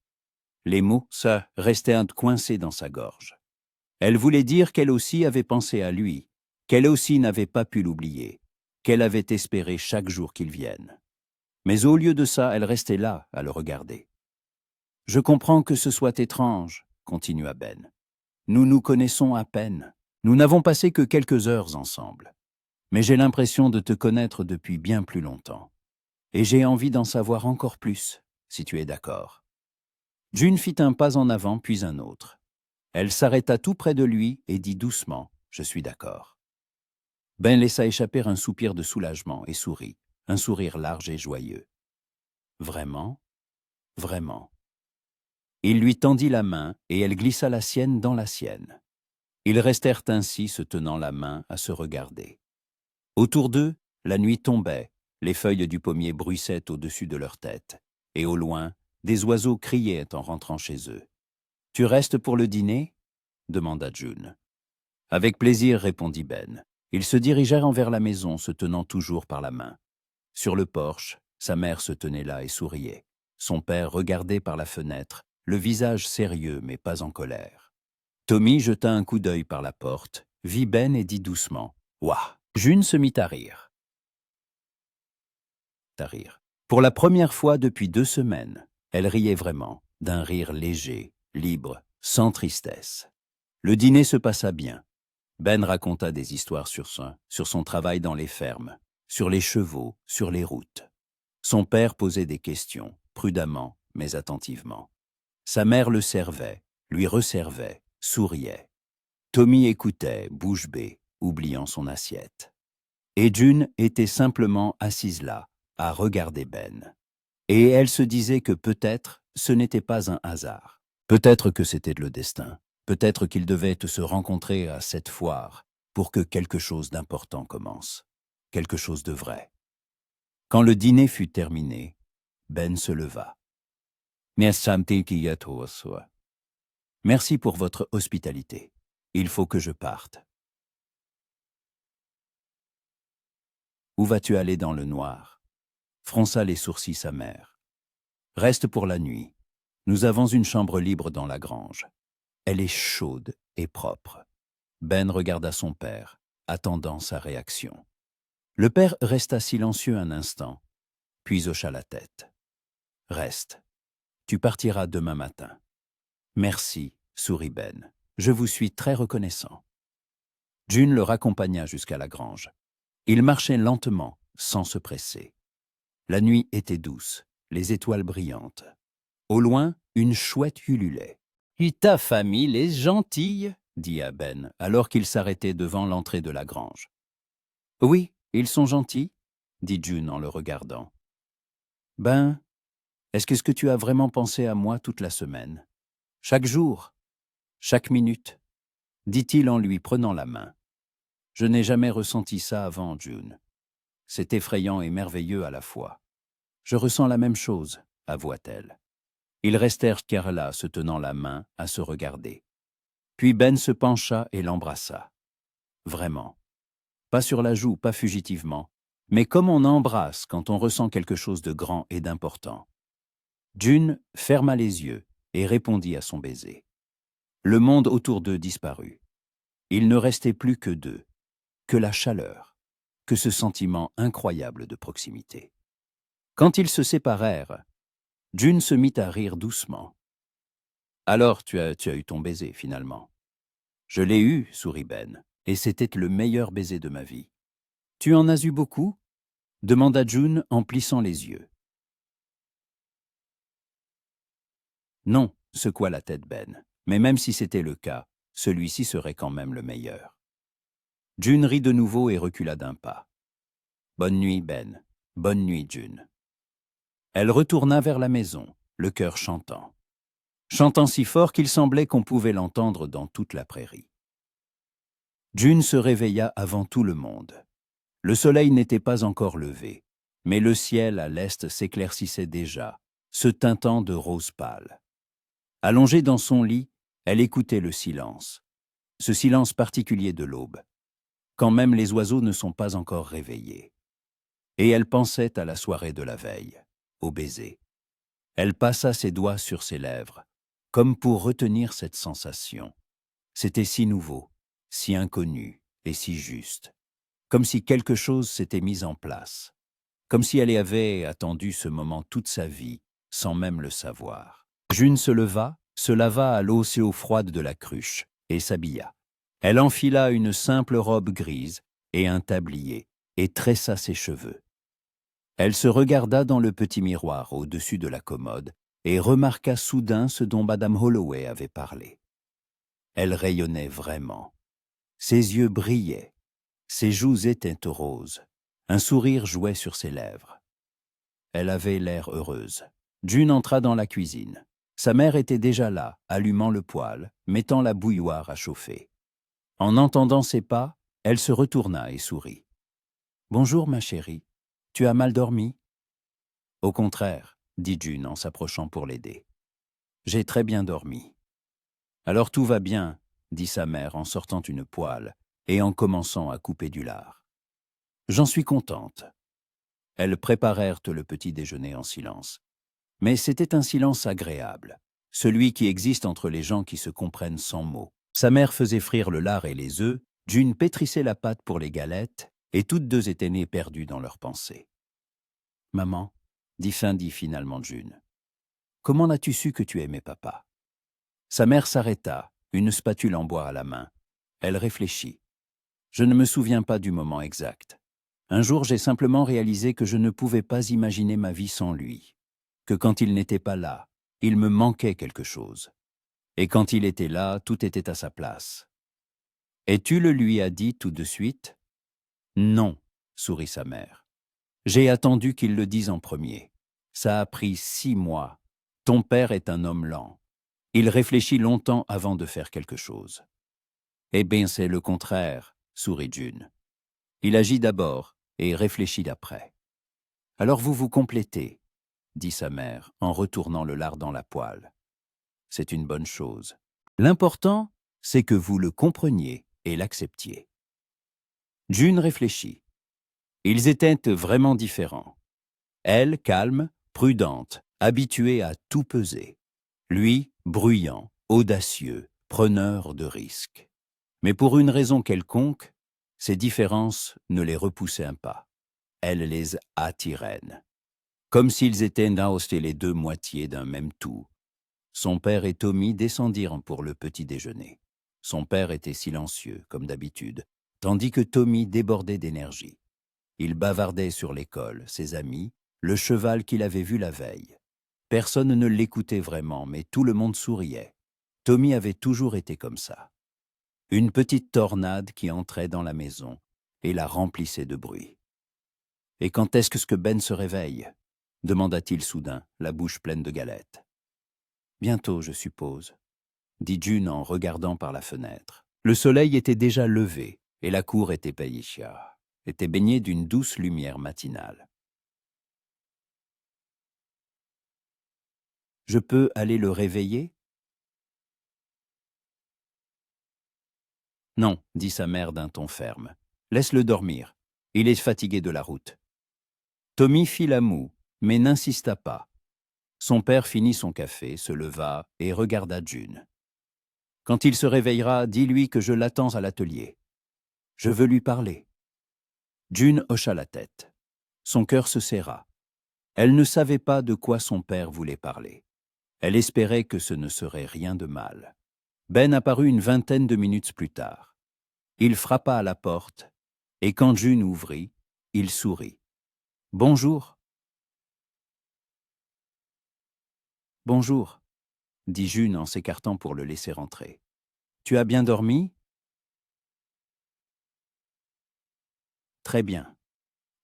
Les mots, ça, restaient coincés dans sa gorge. Elle voulait dire qu'elle aussi avait pensé à lui, qu'elle aussi n'avait pas pu l'oublier, qu'elle avait espéré chaque jour qu'il vienne. Mais au lieu de ça, elle restait là, à le regarder. « Je comprends que ce soit étrange, » continua Ben. « Nous nous connaissons à peine. Nous n'avons passé que quelques heures ensemble. Mais j'ai l'impression de te connaître depuis bien plus longtemps. Et j'ai envie d'en savoir encore plus, si tu es d'accord. » June fit un pas en avant, puis un autre. Elle s'arrêta tout près de lui et dit doucement « Je suis d'accord. » Ben laissa échapper un soupir de soulagement et sourit, un sourire large et joyeux. « Vraiment ? Vraiment ?» Il lui tendit la main et elle glissa la sienne dans la sienne. Ils restèrent ainsi se tenant la main à se regarder. Autour d'eux, la nuit tombait, les feuilles du pommier bruissaient au-dessus de leur tête, et au loin, des oiseaux criaient en rentrant chez eux. « Tu restes pour le dîner ?» demanda June. « Avec plaisir, » répondit Ben. Ils se dirigèrent envers la maison, se tenant toujours par la main. Sur le porche, sa mère se tenait là et souriait. Son père regardait par la fenêtre, le visage sérieux mais pas en colère. Tommy jeta un coup d'œil par la porte, vit Ben et dit doucement « Ouah !» June se mit à rire. Pour la première fois depuis 2 semaines, elle riait vraiment, d'un rire léger, libre, sans tristesse. Le dîner se passa bien. Ben raconta des histoires sur son travail dans les fermes, sur les chevaux, sur les routes. Son père posait des questions, prudemment mais attentivement. Sa mère le servait, lui resservait, souriait. Tommy écoutait, bouche bée, oubliant son assiette. Et June était simplement assise là, à regarder Ben. Et elle se disait que peut-être ce n'était pas un hasard. Peut-être que c'était le destin. Peut-être qu'ils devaient se rencontrer à cette foire pour que quelque chose d'important commence. Quelque chose de vrai. Quand le dîner fut terminé, Ben se leva. « Merci pour votre hospitalité. Il faut que je parte. »« Où vas-tu aller dans le noir ?» fronça les sourcils sa mère. « Reste pour la nuit. Nous avons une chambre libre dans la grange. Elle est chaude et propre. » Ben regarda son père, attendant sa réaction. Le père resta silencieux un instant, puis hocha la tête. « Reste. Tu partiras demain matin. »« Merci, » sourit Ben. « Je vous suis très reconnaissant. » June le raccompagna jusqu'à la grange. Ils marchaient lentement, sans se presser. La nuit était douce, les étoiles brillantes. Au loin, une chouette ululait. « Et ta famille est gentille ?» dit à Ben, alors qu'il s'arrêtait devant l'entrée de la grange. « Oui, ils sont gentils ?» dit June en le regardant. « Ben, Est-ce que tu as vraiment pensé à moi toute la semaine? Chaque jour? Chaque minute? Dit-il en lui prenant la main. Je n'ai jamais ressenti ça avant, June. C'est effrayant et merveilleux à la fois. Je ressens la même chose, avoua-t-elle. Ils restèrent là, se tenant la main, à se regarder. Puis Ben se pencha et l'embrassa. Vraiment. Pas sur la joue, pas fugitivement, mais comme on embrasse quand on ressent quelque chose de grand et d'important. June ferma les yeux et répondit à son baiser. Le monde autour d'eux disparut. Il ne restait plus que d'eux, que la chaleur, que ce sentiment incroyable de proximité. Quand ils se séparèrent, June se mit à rire doucement. « Alors, tu as eu ton baiser, finalement. »« Je l'ai eu, sourit Ben, et c'était le meilleur baiser de ma vie. »« Tu en as eu beaucoup ?» demanda June en plissant les yeux. « Non, secoua la tête Ben, mais même si c'était le cas, celui-ci serait quand même le meilleur. » June rit de nouveau et recula d'un pas. « Bonne nuit, Ben. Bonne nuit, June. » Elle retourna vers la maison, le cœur chantant. Chantant si fort qu'il semblait qu'on pouvait l'entendre dans toute la prairie. June se réveilla avant tout le monde. Le soleil n'était pas encore levé, mais le ciel à l'est s'éclaircissait déjà, se teintant de rose pâle. Allongée dans son lit, elle écoutait le silence, ce silence particulier de l'aube, quand même les oiseaux ne sont pas encore réveillés. Et elle pensait à la soirée de la veille, au baiser. Elle passa ses doigts sur ses lèvres, comme pour retenir cette sensation. C'était si nouveau, si inconnu et si juste, comme si quelque chose s'était mis en place, comme si elle avait attendu ce moment toute sa vie, sans même le savoir. June se leva, se lava à l'eau froide de la cruche, et s'habilla. Elle enfila une simple robe grise et un tablier, et tressa ses cheveux. Elle se regarda dans le petit miroir au-dessus de la commode et remarqua soudain ce dont Madame Holloway avait parlé. Elle rayonnait vraiment. Ses yeux brillaient, ses joues étaient roses, un sourire jouait sur ses lèvres. Elle avait l'air heureuse. June entra dans la cuisine. Sa mère était déjà là, allumant le poêle, mettant la bouilloire à chauffer. En entendant ses pas, elle se retourna et sourit. « Bonjour, ma chérie. Tu as mal dormi ?»« Au contraire, » dit June en s'approchant pour l'aider. « J'ai très bien dormi. »« Alors tout va bien, » dit sa mère en sortant une poêle et en commençant à couper du lard. « J'en suis contente. » Elles préparèrent le petit déjeuner en silence. Mais c'était un silence agréable, celui qui existe entre les gens qui se comprennent sans mots. Sa mère faisait frire le lard et les œufs, June pétrissait la pâte pour les galettes, et toutes deux étaient nées perdues dans leurs pensées. « Maman, » dit finalement June, « comment as-tu su que tu aimais papa ?» Sa mère s'arrêta, une spatule en bois à la main. Elle réfléchit. « Je ne me souviens pas du moment exact. Un jour, j'ai simplement réalisé que je ne pouvais pas imaginer ma vie sans lui, que quand il n'était pas là, il me manquait quelque chose. Et quand il était là, tout était à sa place. »« Et tu le lui as dit tout de suite ?»« Non, » sourit sa mère. « J'ai attendu qu'il le dise en premier. Ça a pris 6 mois. Ton père est un homme lent. Il réfléchit longtemps avant de faire quelque chose. »« Eh bien, c'est le contraire, » sourit June. « Il agit d'abord et réfléchit après. »« Alors vous vous complétez, » dit sa mère en retournant le lard dans la poêle. « C'est une bonne chose. L'important, c'est que vous le compreniez et l'acceptiez. » June réfléchit. Ils étaient vraiment différents. Elle, calme, prudente, habituée à tout peser. Lui, bruyant, audacieux, preneur de risques. Mais pour une raison quelconque, ces différences ne les repoussaient pas. Elles les attiraient. Comme s'ils étaient les deux moitiés d'un même tout. Son père et Tommy descendirent pour le petit déjeuner. Son père était silencieux, comme d'habitude, tandis que Tommy débordait d'énergie. Il bavardait sur l'école, ses amis, le cheval qu'il avait vu la veille. Personne ne l'écoutait vraiment, mais tout le monde souriait. Tommy avait toujours été comme ça. Une petite tornade qui entrait dans la maison et la remplissait de bruit. « Et quand est-ce que Ben se réveille ?» demanda-t-il soudain, la bouche pleine de galettes. Bientôt, je suppose, dit June en regardant par la fenêtre. Le soleil était déjà levé et la cour était baignée d'une douce lumière matinale. Je peux aller le réveiller? Non, dit sa mère d'un ton ferme. Laisse-le dormir. Il est fatigué de la route. Tommy fit la moue, mais n'insista pas. Son père finit son café, se leva et regarda June. Quand il se réveillera, dis-lui que je l'attends à l'atelier. Je veux lui parler. June hocha la tête. Son cœur se serra. Elle ne savait pas de quoi son père voulait parler. Elle espérait que ce ne serait rien de mal. Ben apparut une vingtaine de minutes plus tard. Il frappa à la porte, et quand June ouvrit, il sourit. « Bonjour. »« Bonjour, » dit June en s'écartant pour le laisser entrer. « Tu as bien dormi ?»« Très bien.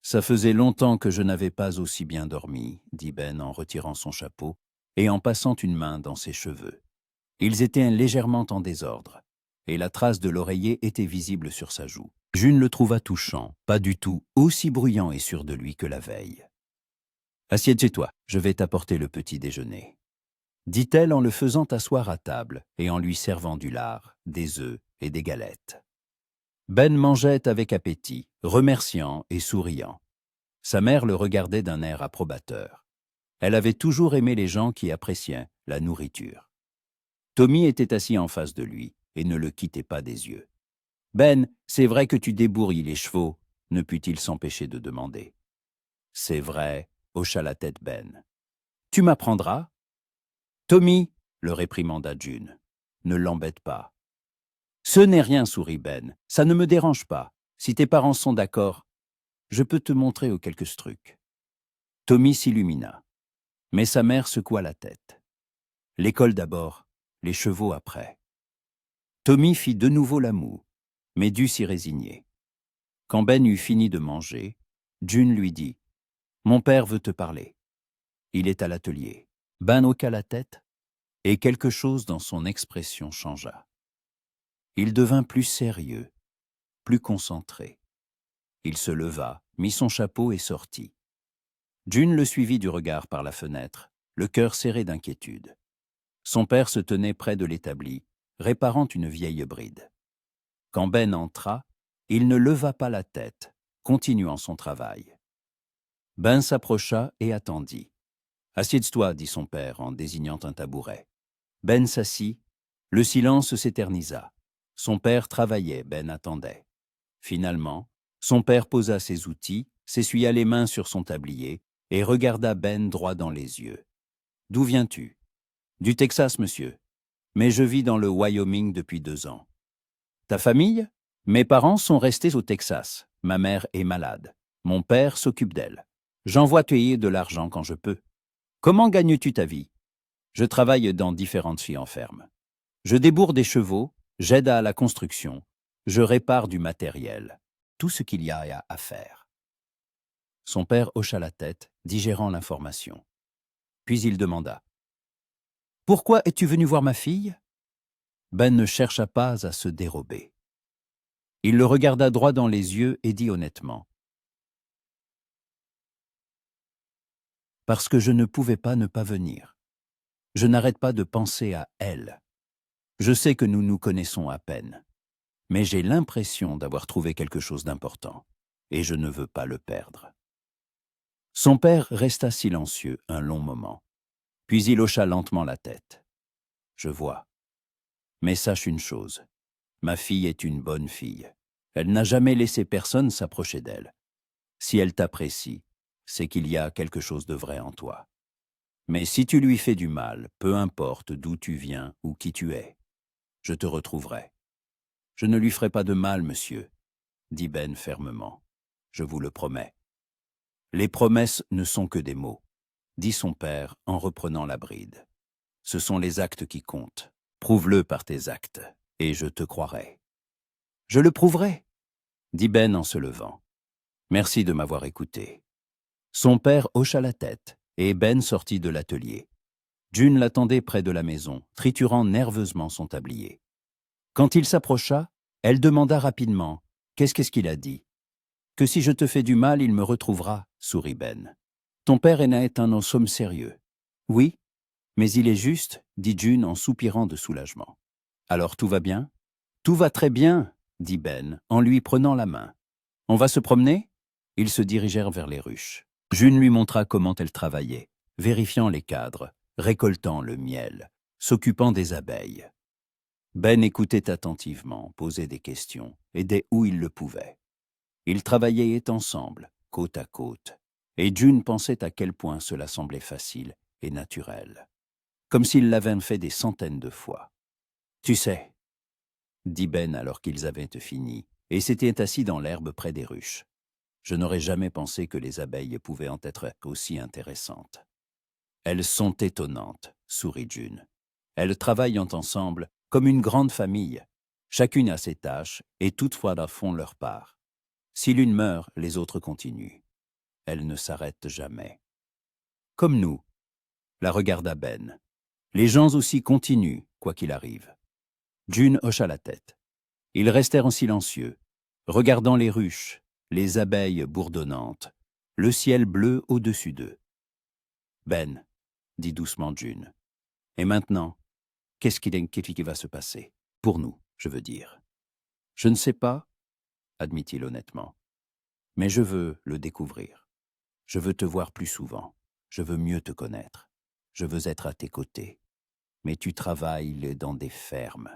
Ça faisait longtemps que je n'avais pas aussi bien dormi, » dit Ben en retirant son chapeau et en passant une main dans ses cheveux. Ils étaient légèrement en désordre, et la trace de l'oreiller était visible sur sa joue. June le trouva touchant, pas du tout aussi bruyant et sûr de lui que la veille. « Assieds chez toi, je vais t'apporter le petit déjeuner. » dit-elle en le faisant asseoir à table et en lui servant du lard, des œufs et des galettes. Ben mangeait avec appétit, remerciant et souriant. Sa mère le regardait d'un air approbateur. Elle avait toujours aimé les gens qui appréciaient la nourriture. Tommy était assis en face de lui et ne le quittait pas des yeux. « Ben, c'est vrai que tu débourris les chevaux ?» ne put-il s'empêcher de demander. « C'est vrai », hocha la tête Ben. « Tu m'apprendras ?»« Tommy !» le réprimanda June. « Ne l'embête pas. »« Ce n'est rien, sourit Ben. Ça ne me dérange pas. Si tes parents sont d'accord, je peux te montrer quelques trucs. » Tommy s'illumina. Mais sa mère secoua la tête. « L'école d'abord, les chevaux après. » Tommy fit de nouveau la moue, mais dut s'y résigner. Quand Ben eut fini de manger, June lui dit « Mon père veut te parler. Il est à l'atelier. » Ben hoqua la tête, et quelque chose dans son expression changea. Il devint plus sérieux, plus concentré. Il se leva, mit son chapeau et sortit. June le suivit du regard par la fenêtre, le cœur serré d'inquiétude. Son père se tenait près de l'établi, réparant une vieille bride. Quand Ben entra, il ne leva pas la tête, continuant son travail. Ben s'approcha et attendit. « Assieds-toi, » dit son père en désignant un tabouret. Ben s'assit, le silence s'éternisa. Son père travaillait, Ben attendait. Finalement, son père posa ses outils, s'essuya les mains sur son tablier et regarda Ben droit dans les yeux. « D'où viens-tu ?»« Du Texas, monsieur. Mais je vis dans le Wyoming depuis 2 ans. »« Ta famille ?»« Mes parents sont restés au Texas. Ma mère est malade. Mon père s'occupe d'elle. J'envoie payer de l'argent quand je peux. »« Comment gagnes-tu ta vie ?»« Je travaille dans différentes fermes. Je débourre des chevaux, j'aide à la construction, je répare du matériel, tout ce qu'il y a à faire. » Son père hocha la tête, digérant l'information. Puis il demanda « Pourquoi es-tu venu voir ma fille ?» Ben ne chercha pas à se dérober. Il le regarda droit dans les yeux et dit honnêtement « Parce que je ne pouvais pas ne pas venir. Je n'arrête pas de penser à elle. Je sais que nous nous connaissons à peine, mais j'ai l'impression d'avoir trouvé quelque chose d'important, et je ne veux pas le perdre. » Son père resta silencieux un long moment, puis il hocha lentement la tête. « Je vois. Mais sache une chose, ma fille est une bonne fille. Elle n'a jamais laissé personne s'approcher d'elle. Si elle t'apprécie, c'est qu'il y a quelque chose de vrai en toi. Mais si tu lui fais du mal, peu importe d'où tu viens ou qui tu es, je te retrouverai. Je ne lui ferai pas de mal, monsieur, » dit Ben fermement. « Je vous le promets. » « Les promesses ne sont que des mots, » dit son père en reprenant la bride. « Ce sont les actes qui comptent. Prouve-le par tes actes, et je te croirai. »« Je le prouverai, » dit Ben en se levant. « Merci de m'avoir écouté. » Son père hocha la tête, et Ben sortit de l'atelier. June l'attendait près de la maison, triturant nerveusement son tablier. Quand il s'approcha, elle demanda rapidement « Qu'est-ce qu'il a dit ?»« Que si je te fais du mal, il me retrouvera, » sourit Ben. « Ton père est un homme sérieux. »« Oui, mais il est juste, » dit June en soupirant de soulagement. « Alors tout va bien ?»« Tout va très bien, » dit Ben en lui prenant la main. « On va se promener ?» Ils se dirigèrent vers les ruches. June lui montra comment elle travaillait, vérifiant les cadres, récoltant le miel, s'occupant des abeilles. Ben écoutait attentivement, posait des questions, aidait où il le pouvait. Ils travaillaient ensemble, côte à côte, et June pensait à quel point cela semblait facile et naturel, comme s'ils l'avaient fait des centaines de fois. « Tu sais, » dit Ben alors qu'ils avaient fini, et s'était assis dans l'herbe près des ruches. « Je n'aurais jamais pensé que les abeilles pouvaient en être aussi intéressantes. »« Elles sont étonnantes, » sourit June. « Elles travaillent ensemble comme une grande famille. Chacune a ses tâches et toutefois font leur part. Si l'une meurt, les autres continuent. Elles ne s'arrêtent jamais. » « Comme nous. » La regarda Ben. « Les gens aussi continuent, quoi qu'il arrive. » June hocha la tête. Ils restèrent en silencieux, regardant les ruches, les abeilles bourdonnantes, le ciel bleu au-dessus d'eux. « Ben, » dit doucement June, « et maintenant, qu'est-ce qui va se passer? Pour nous, je veux dire. »« Je ne sais pas, » admit-il honnêtement, « mais je veux le découvrir. Je veux te voir plus souvent. Je veux mieux te connaître. Je veux être à tes côtés. Mais tu travailles dans des fermes.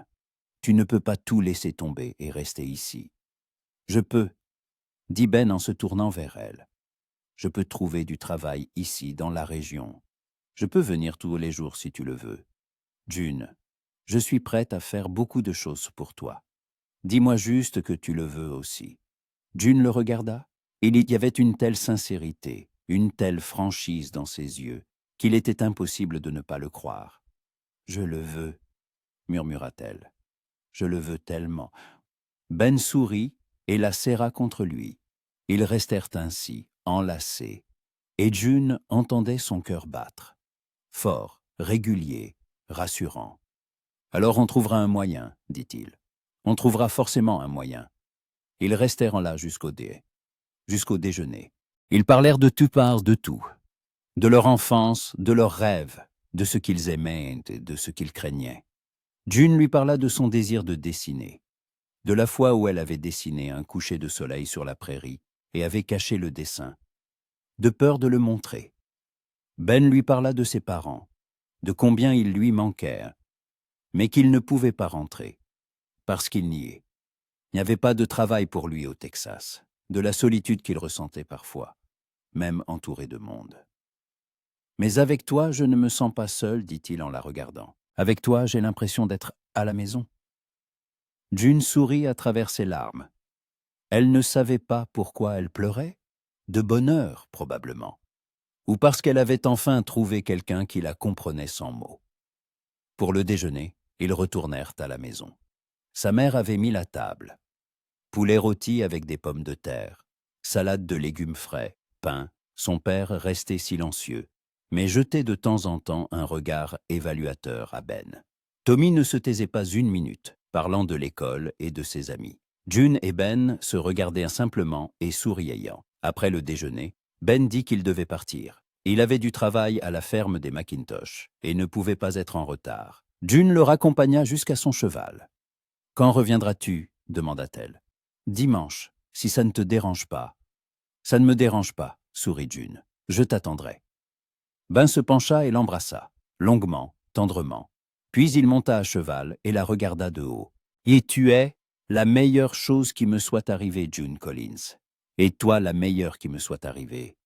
Tu ne peux pas tout laisser tomber et rester ici. Je peux, dit Ben en se tournant vers elle. Je peux trouver du travail ici, dans la région. Je peux venir tous les jours si tu le veux. June, je suis prête à faire beaucoup de choses pour toi. Dis-moi juste que tu le veux aussi. » June le regarda. Il y avait une telle sincérité, une telle franchise dans ses yeux, qu'il était impossible de ne pas le croire. « Je le veux, » murmura-t-elle. « Je le veux tellement. » Ben sourit et la serra contre lui. Ils restèrent ainsi, enlacés, et June entendait son cœur battre. Fort, régulier, rassurant. « Alors on trouvera un moyen, » dit-il. « On trouvera forcément un moyen. » Ils restèrent là jusqu'au déjeuner. Ils parlèrent de toutes parts de tout. De leur enfance, de leurs rêves, de ce qu'ils aimaient et de ce qu'ils craignaient. June lui parla de son désir de dessiner, de la fois où elle avait dessiné un coucher de soleil sur la prairie et avait caché le dessin, de peur de le montrer. Ben lui parla de ses parents, de combien ils lui manquèrent, mais qu'il ne pouvait pas rentrer, parce qu'il n'y est. Il n'y avait pas de travail pour lui au Texas, de la solitude qu'il ressentait parfois, même entouré de monde. « Mais avec toi, je ne me sens pas seul, » dit-il en la regardant. « Avec toi, j'ai l'impression d'être à la maison. » June sourit à travers ses larmes. Elle ne savait pas pourquoi elle pleurait, de bonheur probablement, ou parce qu'elle avait enfin trouvé quelqu'un qui la comprenait sans mots. Pour le déjeuner, ils retournèrent à la maison. Sa mère avait mis la table. Poulet rôti avec des pommes de terre, salade de légumes frais, pain. Son père restait silencieux, mais jetait de temps en temps un regard évaluateur à Ben. Tommy ne se taisait pas une minute, parlant de l'école et de ses amis. June et Ben se regardèrent simplement et souriant. Après le déjeuner, Ben dit qu'il devait partir. Il avait du travail à la ferme des McIntosh et ne pouvait pas être en retard. June le raccompagna jusqu'à son cheval. « Quand reviendras-tu » demanda-t-elle. « Dimanche, si ça ne te dérange pas. »« Ça ne me dérange pas, » sourit June. « Je t'attendrai. » Ben se pencha et l'embrassa, longuement, tendrement. Puis il monta à cheval et la regarda de haut. « Et tu es la meilleure chose qui me soit arrivée, June Collins. Et toi la meilleure qui me soit arrivée.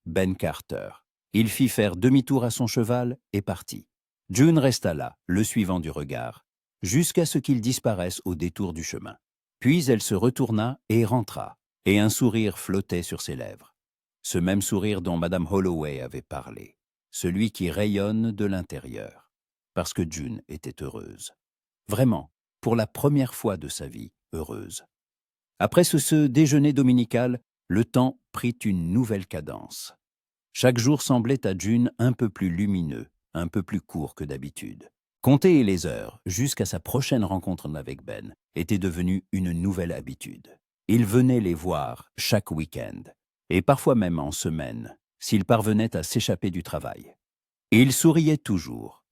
Ben Carter. » Il fit faire demi-tour à son cheval et partit. June resta là, le suivant du regard, jusqu'à ce qu'il disparaisse au détour du chemin. Puis elle se retourna et rentra, et un sourire flottait sur ses lèvres. Ce même sourire dont Madame Holloway avait parlé, celui qui rayonne de l'intérieur, parce que June était heureuse. Vraiment, pour la première fois de sa vie, heureuse. Après ce déjeuner dominical, le temps prit une nouvelle cadence. Chaque jour semblait à June un peu plus lumineux, un peu plus court que d'habitude. Compter les heures, jusqu'à sa prochaine rencontre avec Ben, était devenu une nouvelle habitude. Il venait les voir chaque week-end, et parfois même en semaine, s'il parvenait à s'échapper du travail. Et il souriait toujours,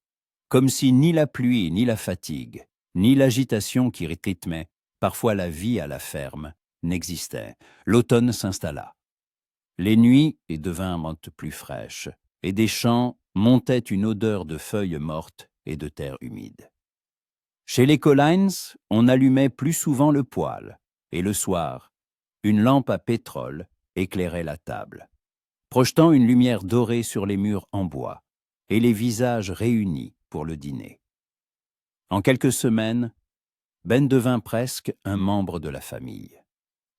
comme si ni la pluie, ni la fatigue, ni l'agitation qui rythmait parfois la vie à la ferme n'existaient. L'automne s'installa. Les nuits devinrent plus fraîches, et des champs montait une odeur de feuilles mortes et de terre humide. Chez les Collins, on allumait plus souvent le poêle, et le soir, une lampe à pétrole éclairait la table, projetant une lumière dorée sur les murs en bois et les visages réunis pour le dîner. En quelques semaines, Ben devint presque un membre de la famille.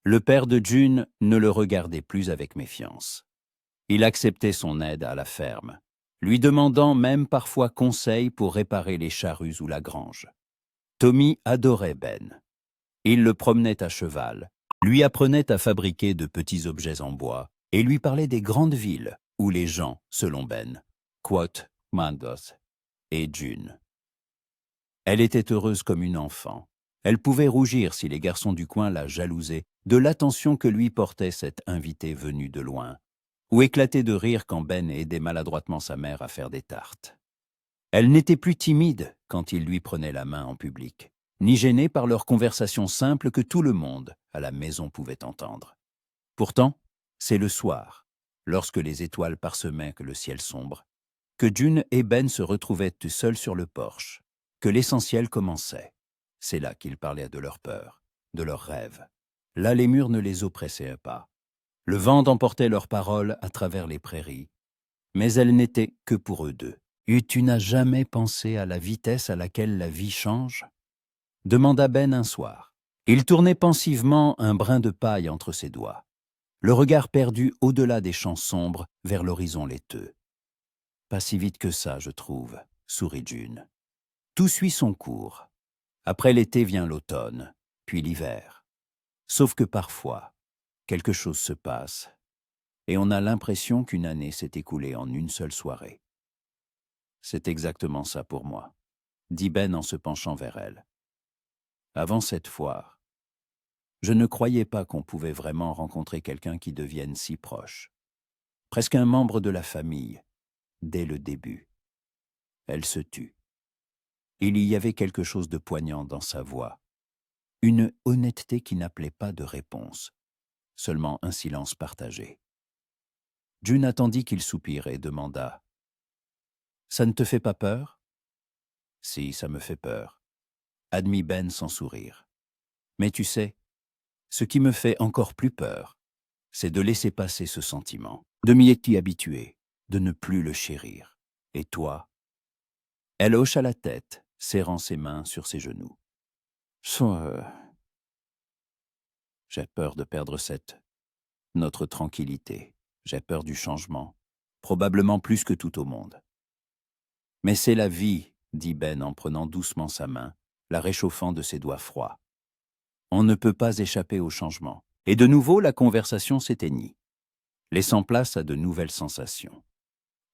Le père de June ne le regardait plus avec méfiance. Il acceptait son aide à la ferme, lui demandant même parfois conseil pour réparer les charrues ou la grange. Tommy adorait Ben. Il le promenait à cheval, lui apprenait à fabriquer de petits objets en bois et lui parlait des grandes villes où les gens, selon Ben, quote Mandos et June. Elle était heureuse comme une enfant. Elle pouvait rougir si les garçons du coin la jalousaient de l'attention que lui portait cet invité venu de loin, ou éclater de rire quand Ben aidait maladroitement sa mère à faire des tartes. Elle n'était plus timide quand il lui prenait la main en public, ni gênée par leur conversation simple que tout le monde à la maison pouvait entendre. Pourtant, c'est le soir, lorsque les étoiles parsemaient le ciel sombre, que June et Ben se retrouvaient tout seuls sur le porche, que l'essentiel commençait. C'est là qu'ils parlaient de leur peur, de leurs rêves. Là, les murs ne les oppressaient pas. Le vent emportait leurs paroles à travers les prairies, mais elles n'étaient que pour eux deux. « Tu n'as jamais pensé à la vitesse à laquelle la vie change ?» demanda Ben un soir. Il tournait pensivement un brin de paille entre ses doigts, le regard perdu au-delà des champs sombres vers l'horizon laiteux. « Pas si vite que ça, je trouve, » sourit June. Tout suit son cours. Après l'été vient l'automne, puis l'hiver. Sauf que parfois, quelque chose se passe, et on a l'impression qu'une année s'est écoulée en une seule soirée. C'est exactement ça pour moi, dit Ben en se penchant vers elle. Avant cette foire, je ne croyais pas qu'on pouvait vraiment rencontrer quelqu'un qui devienne si proche. Presque un membre de la famille, dès le début. Elle se tut. Il y avait quelque chose de poignant dans sa voix. Une honnêteté qui n'appelait pas de réponse, seulement un silence partagé. June attendit qu'il soupire et demanda « Ça ne te fait pas peur ?» « Si, ça me fait peur, » admit Ben sans sourire. « Mais tu sais, ce qui me fait encore plus peur, c'est de laisser passer ce sentiment, de m'y être habitué, de ne plus le chérir. Et toi ?» Elle hocha la tête, serrant ses mains sur ses genoux. « J'ai peur de perdre notre tranquillité. J'ai peur du changement, probablement plus que tout au monde. » « Mais c'est la vie, » dit Ben en prenant doucement sa main, la réchauffant de ses doigts froids. On ne peut pas échapper au changement. Et de nouveau, la conversation s'éteignit, laissant place à de nouvelles sensations.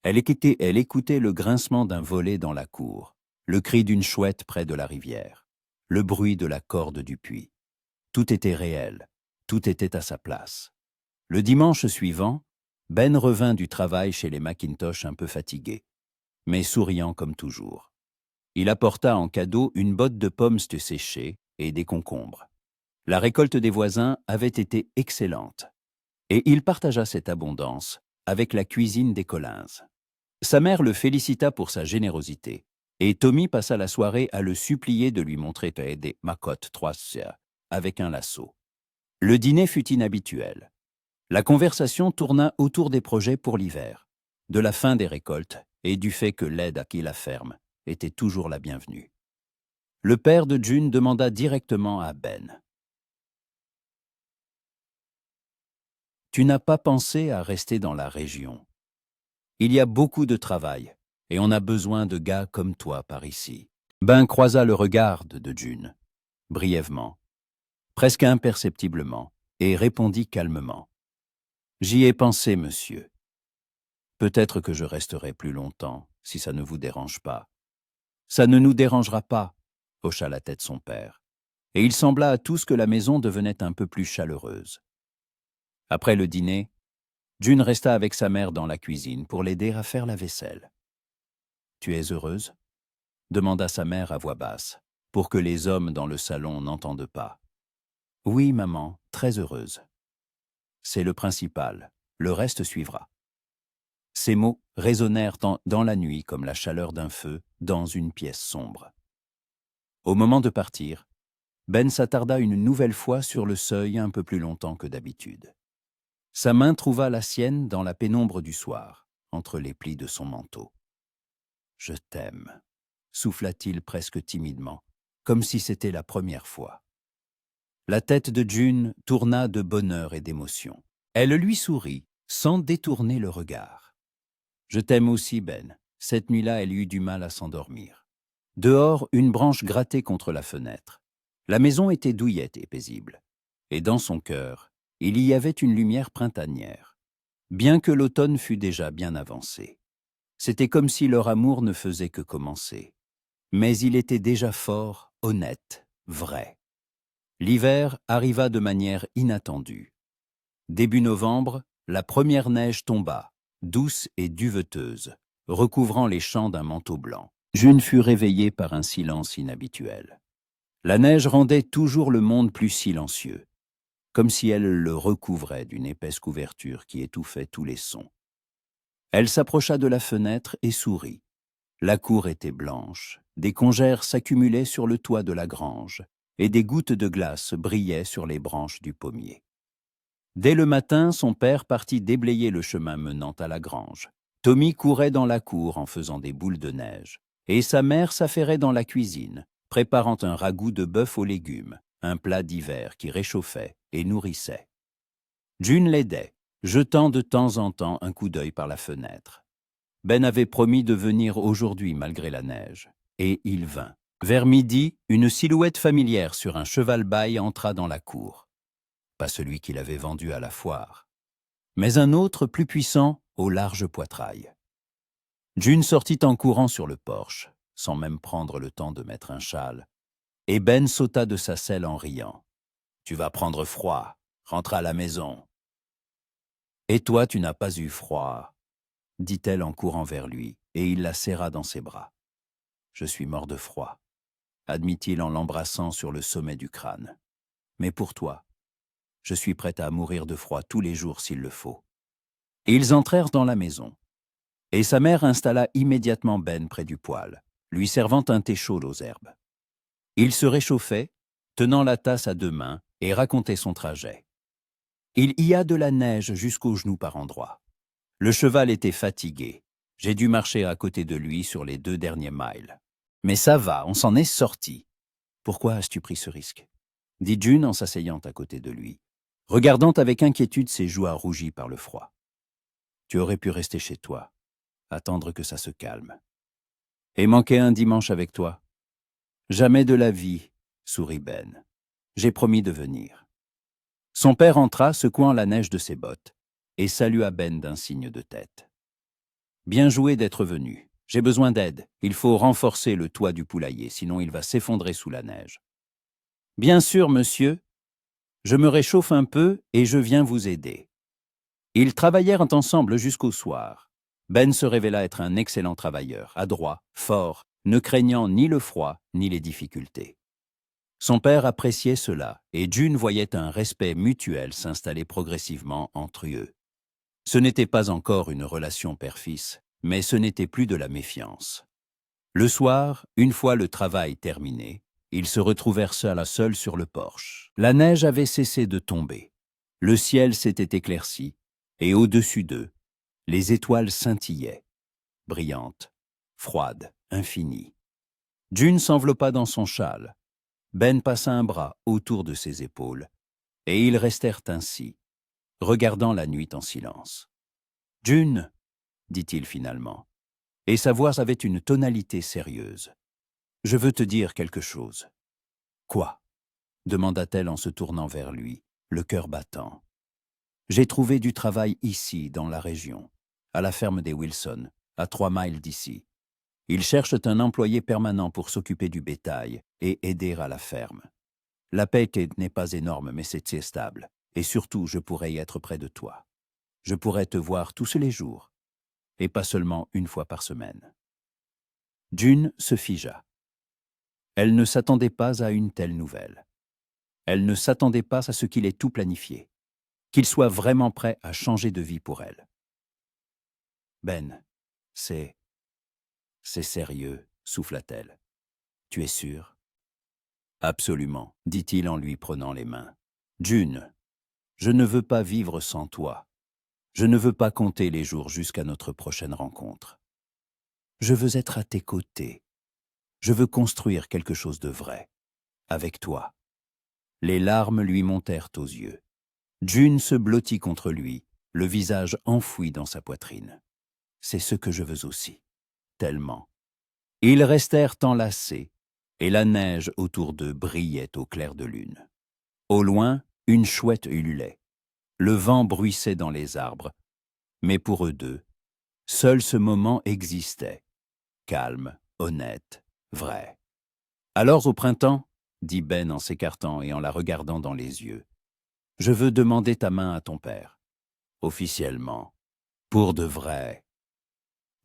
Elle écoutait le grincement d'un volet dans la cour, le cri d'une chouette près de la rivière, le bruit de la corde du puits. Tout était réel, tout était à sa place. Le dimanche suivant, Ben revint du travail chez les Mackintosh un peu fatigué, mais souriant comme toujours. Il apporta en cadeau une botte de pommes séchées et des concombres. La récolte des voisins avait été excellente, et il partagea cette abondance avec la cuisine des Collins. Sa mère le félicita pour sa générosité, et Tommy passa la soirée à le supplier de lui montrer des macottes 3 avec un lasso. Le dîner fut inhabituel. La conversation tourna autour des projets pour l'hiver, de la fin des récoltes et du fait que l'aide à qui la ferme était toujours la bienvenue. Le père de June demanda directement à Ben. « Tu n'as pas pensé à rester dans la région? Il y a beaucoup de travail, et on a besoin de gars comme toi par ici. » Ben croisa le regard de June, brièvement, presque imperceptiblement, et répondit calmement. « J'y ai pensé, monsieur. Peut-être que je resterai plus longtemps, si ça ne vous dérange pas. Ça ne nous dérangera pas, hocha la tête son père, et il sembla à tous que la maison devenait un peu plus chaleureuse. Après le dîner, June resta avec sa mère dans la cuisine pour l'aider à faire la vaisselle. « Tu es heureuse ?» demanda sa mère à voix basse, pour que les hommes dans le salon n'entendent pas. « Oui, maman, très heureuse. »« C'est le principal, le reste suivra. » Ces mots résonnèrent dans la nuit comme la chaleur d'un feu dans une pièce sombre. Au moment de partir, Ben s'attarda une nouvelle fois sur le seuil un peu plus longtemps que d'habitude. Sa main trouva la sienne dans la pénombre du soir, entre les plis de son manteau. « Je t'aime », souffla-t-il presque timidement, comme si c'était la première fois. La tête de June tourna de bonheur et d'émotion. Elle lui sourit, sans détourner le regard. « Je t'aime aussi, Ben. » Cette nuit-là, elle eut du mal à s'endormir. Dehors, une branche grattait contre la fenêtre. La maison était douillette et paisible. Et dans son cœur, il y avait une lumière printanière, bien que l'automne fût déjà bien avancé. C'était comme si leur amour ne faisait que commencer. Mais il était déjà fort, honnête, vrai. L'hiver arriva de manière inattendue. Début novembre, la première neige tomba, douce et duveteuse, recouvrant les champs d'un manteau blanc. June fut réveillée par un silence inhabituel. La neige rendait toujours le monde plus silencieux, comme si elle le recouvrait d'une épaisse couverture qui étouffait tous les sons. Elle s'approcha de la fenêtre et sourit. La cour était blanche, des congères s'accumulaient sur le toit de la grange, et des gouttes de glace brillaient sur les branches du pommier. Dès le matin, son père partit déblayer le chemin menant à la grange. Tommy courait dans la cour en faisant des boules de neige, et sa mère s'affairait dans la cuisine, préparant un ragoût de bœuf aux légumes, un plat d'hiver qui réchauffait et nourrissait. June l'aidait, jetant de temps en temps un coup d'œil par la fenêtre. Ben avait promis de venir aujourd'hui malgré la neige, et il vint. Vers midi, une silhouette familière sur un cheval-baille entra dans la cour. Pas celui qu'il avait vendu à la foire, mais un autre plus puissant au large poitrail. June sortit en courant sur le porche, sans même prendre le temps de mettre un châle, et Ben sauta de sa selle en riant. « Tu vas prendre froid, rentre à la maison. »« Et toi, tu n'as pas eu froid ?» dit-elle en courant vers lui, et il la serra dans ses bras. « Je suis mort de froid, » admit-il en l'embrassant sur le sommet du crâne. « Mais pour toi, je suis prête à mourir de froid tous les jours s'il le faut. » Ils entrèrent dans la maison, et sa mère installa immédiatement Ben près du poêle, lui servant un thé chaud aux herbes. Il se réchauffait, tenant la tasse à deux mains, et racontait son trajet. Il y a de la neige jusqu'aux genoux par endroits. Le cheval était fatigué. J'ai dû marcher à côté de lui sur les 2 derniers miles. Mais ça va, on s'en est sorti. Pourquoi as-tu pris ce risque ? Dit June en s'asseyant à côté de lui, regardant avec inquiétude ses joues rougies par le froid. Tu aurais pu rester chez toi, attendre que ça se calme. Et manquer un dimanche avec toi ? Jamais de la vie, sourit Ben. J'ai promis de venir. Son père entra, secouant la neige de ses bottes, et salua Ben d'un signe de tête. Bien joué d'être venu. J'ai besoin d'aide. Il faut renforcer le toit du poulailler, sinon il va s'effondrer sous la neige. Bien sûr, monsieur. Je me réchauffe un peu et je viens vous aider. Ils travaillèrent ensemble jusqu'au soir. Ben se révéla être un excellent travailleur, adroit, fort, ne craignant ni le froid ni les difficultés. Son père appréciait cela, et June voyait un respect mutuel s'installer progressivement entre eux. Ce n'était pas encore une relation père-fils, mais ce n'était plus de la méfiance. Le soir, une fois le travail terminé, ils se retrouvèrent seuls sur le porche. La neige avait cessé de tomber. Le ciel s'était éclairci, et au-dessus d'eux, les étoiles scintillaient, brillantes, froides, infinies. June s'enveloppa dans son châle. Ben passa un bras autour de ses épaules, et ils restèrent ainsi, regardant la nuit en silence. « June !» dit-il finalement, et sa voix avait une tonalité sérieuse. « Je veux te dire quelque chose. »« Quoi ?» demanda-t-elle en se tournant vers lui, le cœur battant. « J'ai trouvé du travail ici, dans la région. à la ferme des Wilson, à 3 miles d'ici. Ils cherchent un employé permanent pour s'occuper du bétail et aider à la ferme. La paie n'est pas énorme, mais c'est stable. Et surtout, je pourrais y être près de toi. Je pourrais te voir tous les jours, et pas seulement une fois par semaine. June se figea. Elle ne s'attendait pas à une telle nouvelle. Elle ne s'attendait pas à ce qu'il ait tout planifié, qu'il soit vraiment prêt à changer de vie pour elle. Ben, c'est sérieux, souffla-t-elle. Tu es sûr? Absolument, dit-il en lui prenant les mains. June, je ne veux pas vivre sans toi. Je ne veux pas compter les jours jusqu'à notre prochaine rencontre. Je veux être à tes côtés. Je veux construire quelque chose de vrai, avec toi. Les larmes lui montèrent aux yeux. June se blottit contre lui, le visage enfoui dans sa poitrine. C'est ce que je veux aussi, tellement. Ils restèrent enlacés, et la neige autour d'eux brillait au clair de lune. Au loin, une chouette ululait. Le vent bruissait dans les arbres, mais pour eux deux, seul ce moment existait, calme, honnête, vrai. Alors au printemps, dit Ben en s'écartant et en la regardant dans les yeux, je veux demander ta main à ton père. Officiellement. Pour de vrai.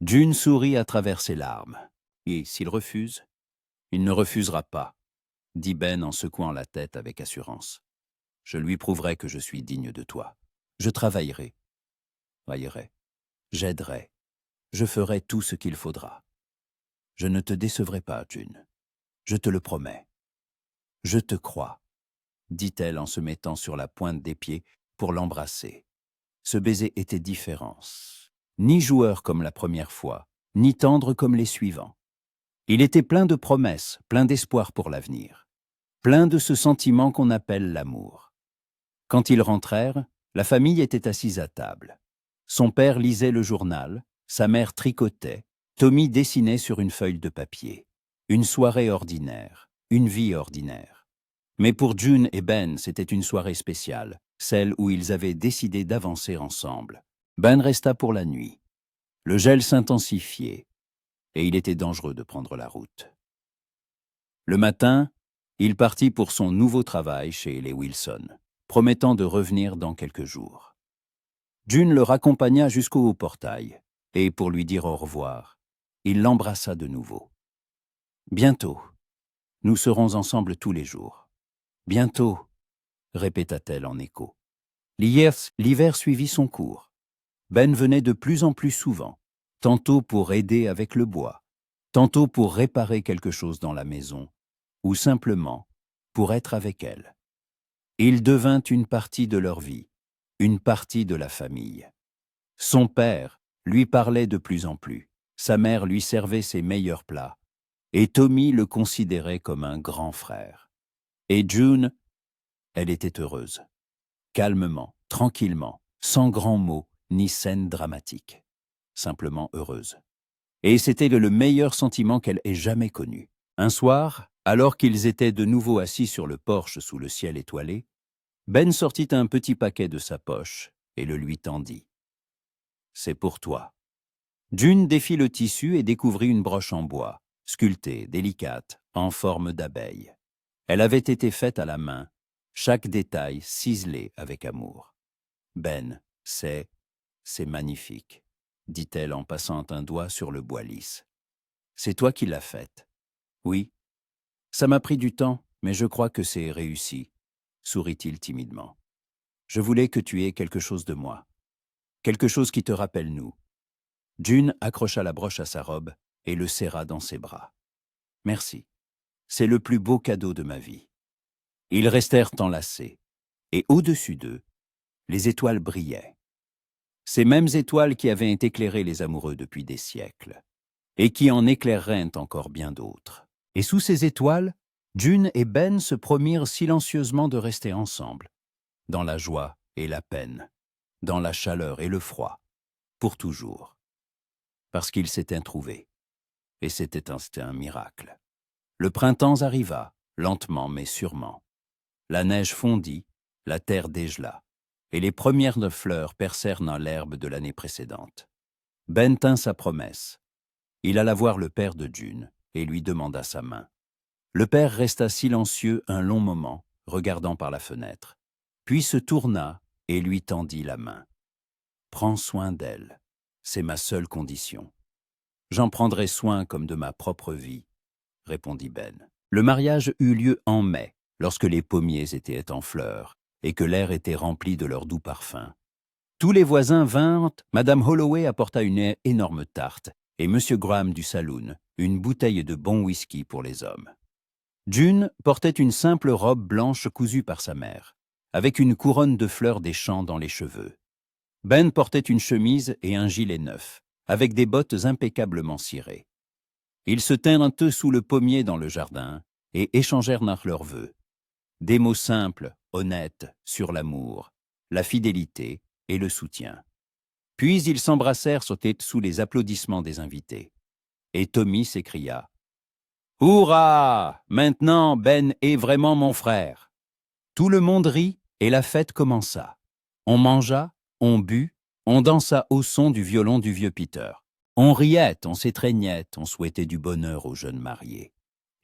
June sourit à travers ses larmes. Et s'il refuse? Il ne refusera pas, dit Ben en secouant la tête avec assurance. Je lui prouverai que je suis digne de toi. Je travaillerai, j'aiderai, je ferai tout ce qu'il faudra. Je ne te décevrai pas, June. Je te le promets. Je te crois, dit-elle en se mettant sur la pointe des pieds pour l'embrasser. Ce baiser était différent, ni joueur comme la première fois, ni tendre comme les suivants. Il était plein de promesses, plein d'espoir pour l'avenir, plein de ce sentiment qu'on appelle l'amour. Quand ils rentrèrent, la famille était assise à table. Son père lisait le journal, sa mère tricotait, Tommy dessinait sur une feuille de papier. Une soirée ordinaire, une vie ordinaire. Mais pour June et Ben, c'était une soirée spéciale, celle où ils avaient décidé d'avancer ensemble. Ben resta pour la nuit. Le gel s'intensifiait, et il était dangereux de prendre la route. Le matin, il partit pour son nouveau travail chez les Wilson, promettant de revenir dans quelques jours. June le raccompagna jusqu'au haut portail, et pour lui dire au revoir, il l'embrassa de nouveau. Bientôt, nous serons ensemble tous les jours. Bientôt, répéta-t-elle en écho. L'hiver suivit son cours. Ben venait de plus en plus souvent, tantôt pour aider avec le bois, tantôt pour réparer quelque chose dans la maison, ou simplement pour être avec elle. Il devint une partie de leur vie, une partie de la famille. Son père lui parlait de plus en plus, sa mère lui servait ses meilleurs plats, et Tommy le considérait comme un grand frère. Et June, elle était heureuse, calmement, tranquillement, sans grands mots ni scènes dramatiques, simplement heureuse. Et c'était le meilleur sentiment qu'elle ait jamais connu. Un soir, alors qu'ils étaient de nouveau assis sur le porche sous le ciel étoilé, Ben sortit un petit paquet de sa poche et le lui tendit. « C'est pour toi. » June défit le tissu et découvrit une broche en bois, sculptée, délicate, en forme d'abeille. Elle avait été faite à la main, chaque détail ciselé avec amour. « Ben, c'est magnifique, » dit-elle en passant un doigt sur le bois lisse. « C'est toi qui l'as faite. »« Oui. Ça m'a pris du temps, mais je crois que c'est réussi, » sourit-il timidement. « Je voulais que tu aies quelque chose de moi, quelque chose qui te rappelle nous. » June accrocha la broche à sa robe et le serra dans ses bras. « Merci. C'est le plus beau cadeau de ma vie. » Ils restèrent enlacés, et au-dessus d'eux, les étoiles brillaient. Ces mêmes étoiles qui avaient éclairé les amoureux depuis des siècles, et qui en éclaireraient encore bien d'autres. Et sous ces étoiles, June et Ben se promirent silencieusement de rester ensemble, dans la joie et la peine, dans la chaleur et le froid, pour toujours. Parce qu'ils s'étaient trouvés, et c'était un miracle. Le printemps arriva, lentement mais sûrement. La neige fondit, la terre dégela, et les premières fleurs percèrent dans l'herbe de l'année précédente. Ben tint sa promesse. Il alla voir le père de June et lui demanda sa main. Le père resta silencieux un long moment, regardant par la fenêtre, puis se tourna et lui tendit la main. « Prends soin d'elle, c'est ma seule condition. »« J'en prendrai soin comme de ma propre vie, » répondit Ben. Le mariage eut lieu en mai, lorsque les pommiers étaient en fleurs et que l'air était rempli de leur doux parfum. Tous les voisins vinrent, Madame Holloway apporta une énorme tarte et Monsieur Graham du saloon une bouteille de bon whisky pour les hommes. June portait une simple robe blanche cousue par sa mère, avec une couronne de fleurs des champs dans les cheveux. Ben portait une chemise et un gilet neuf, avec des bottes impeccablement cirées. Ils se tinrent eux sous le pommier dans le jardin et échangèrent leurs vœux. Des mots simples, honnêtes, sur l'amour, la fidélité et le soutien. Puis ils s'embrassèrent sous les applaudissements des invités. Et Tommy s'écria « Hurrah! Maintenant, Ben est vraiment mon frère !» Tout le monde rit et la fête commença. On mangea, on but, on dansa au son du violon du vieux Peter. On riait, on s'étreignait, on souhaitait du bonheur aux jeunes mariés.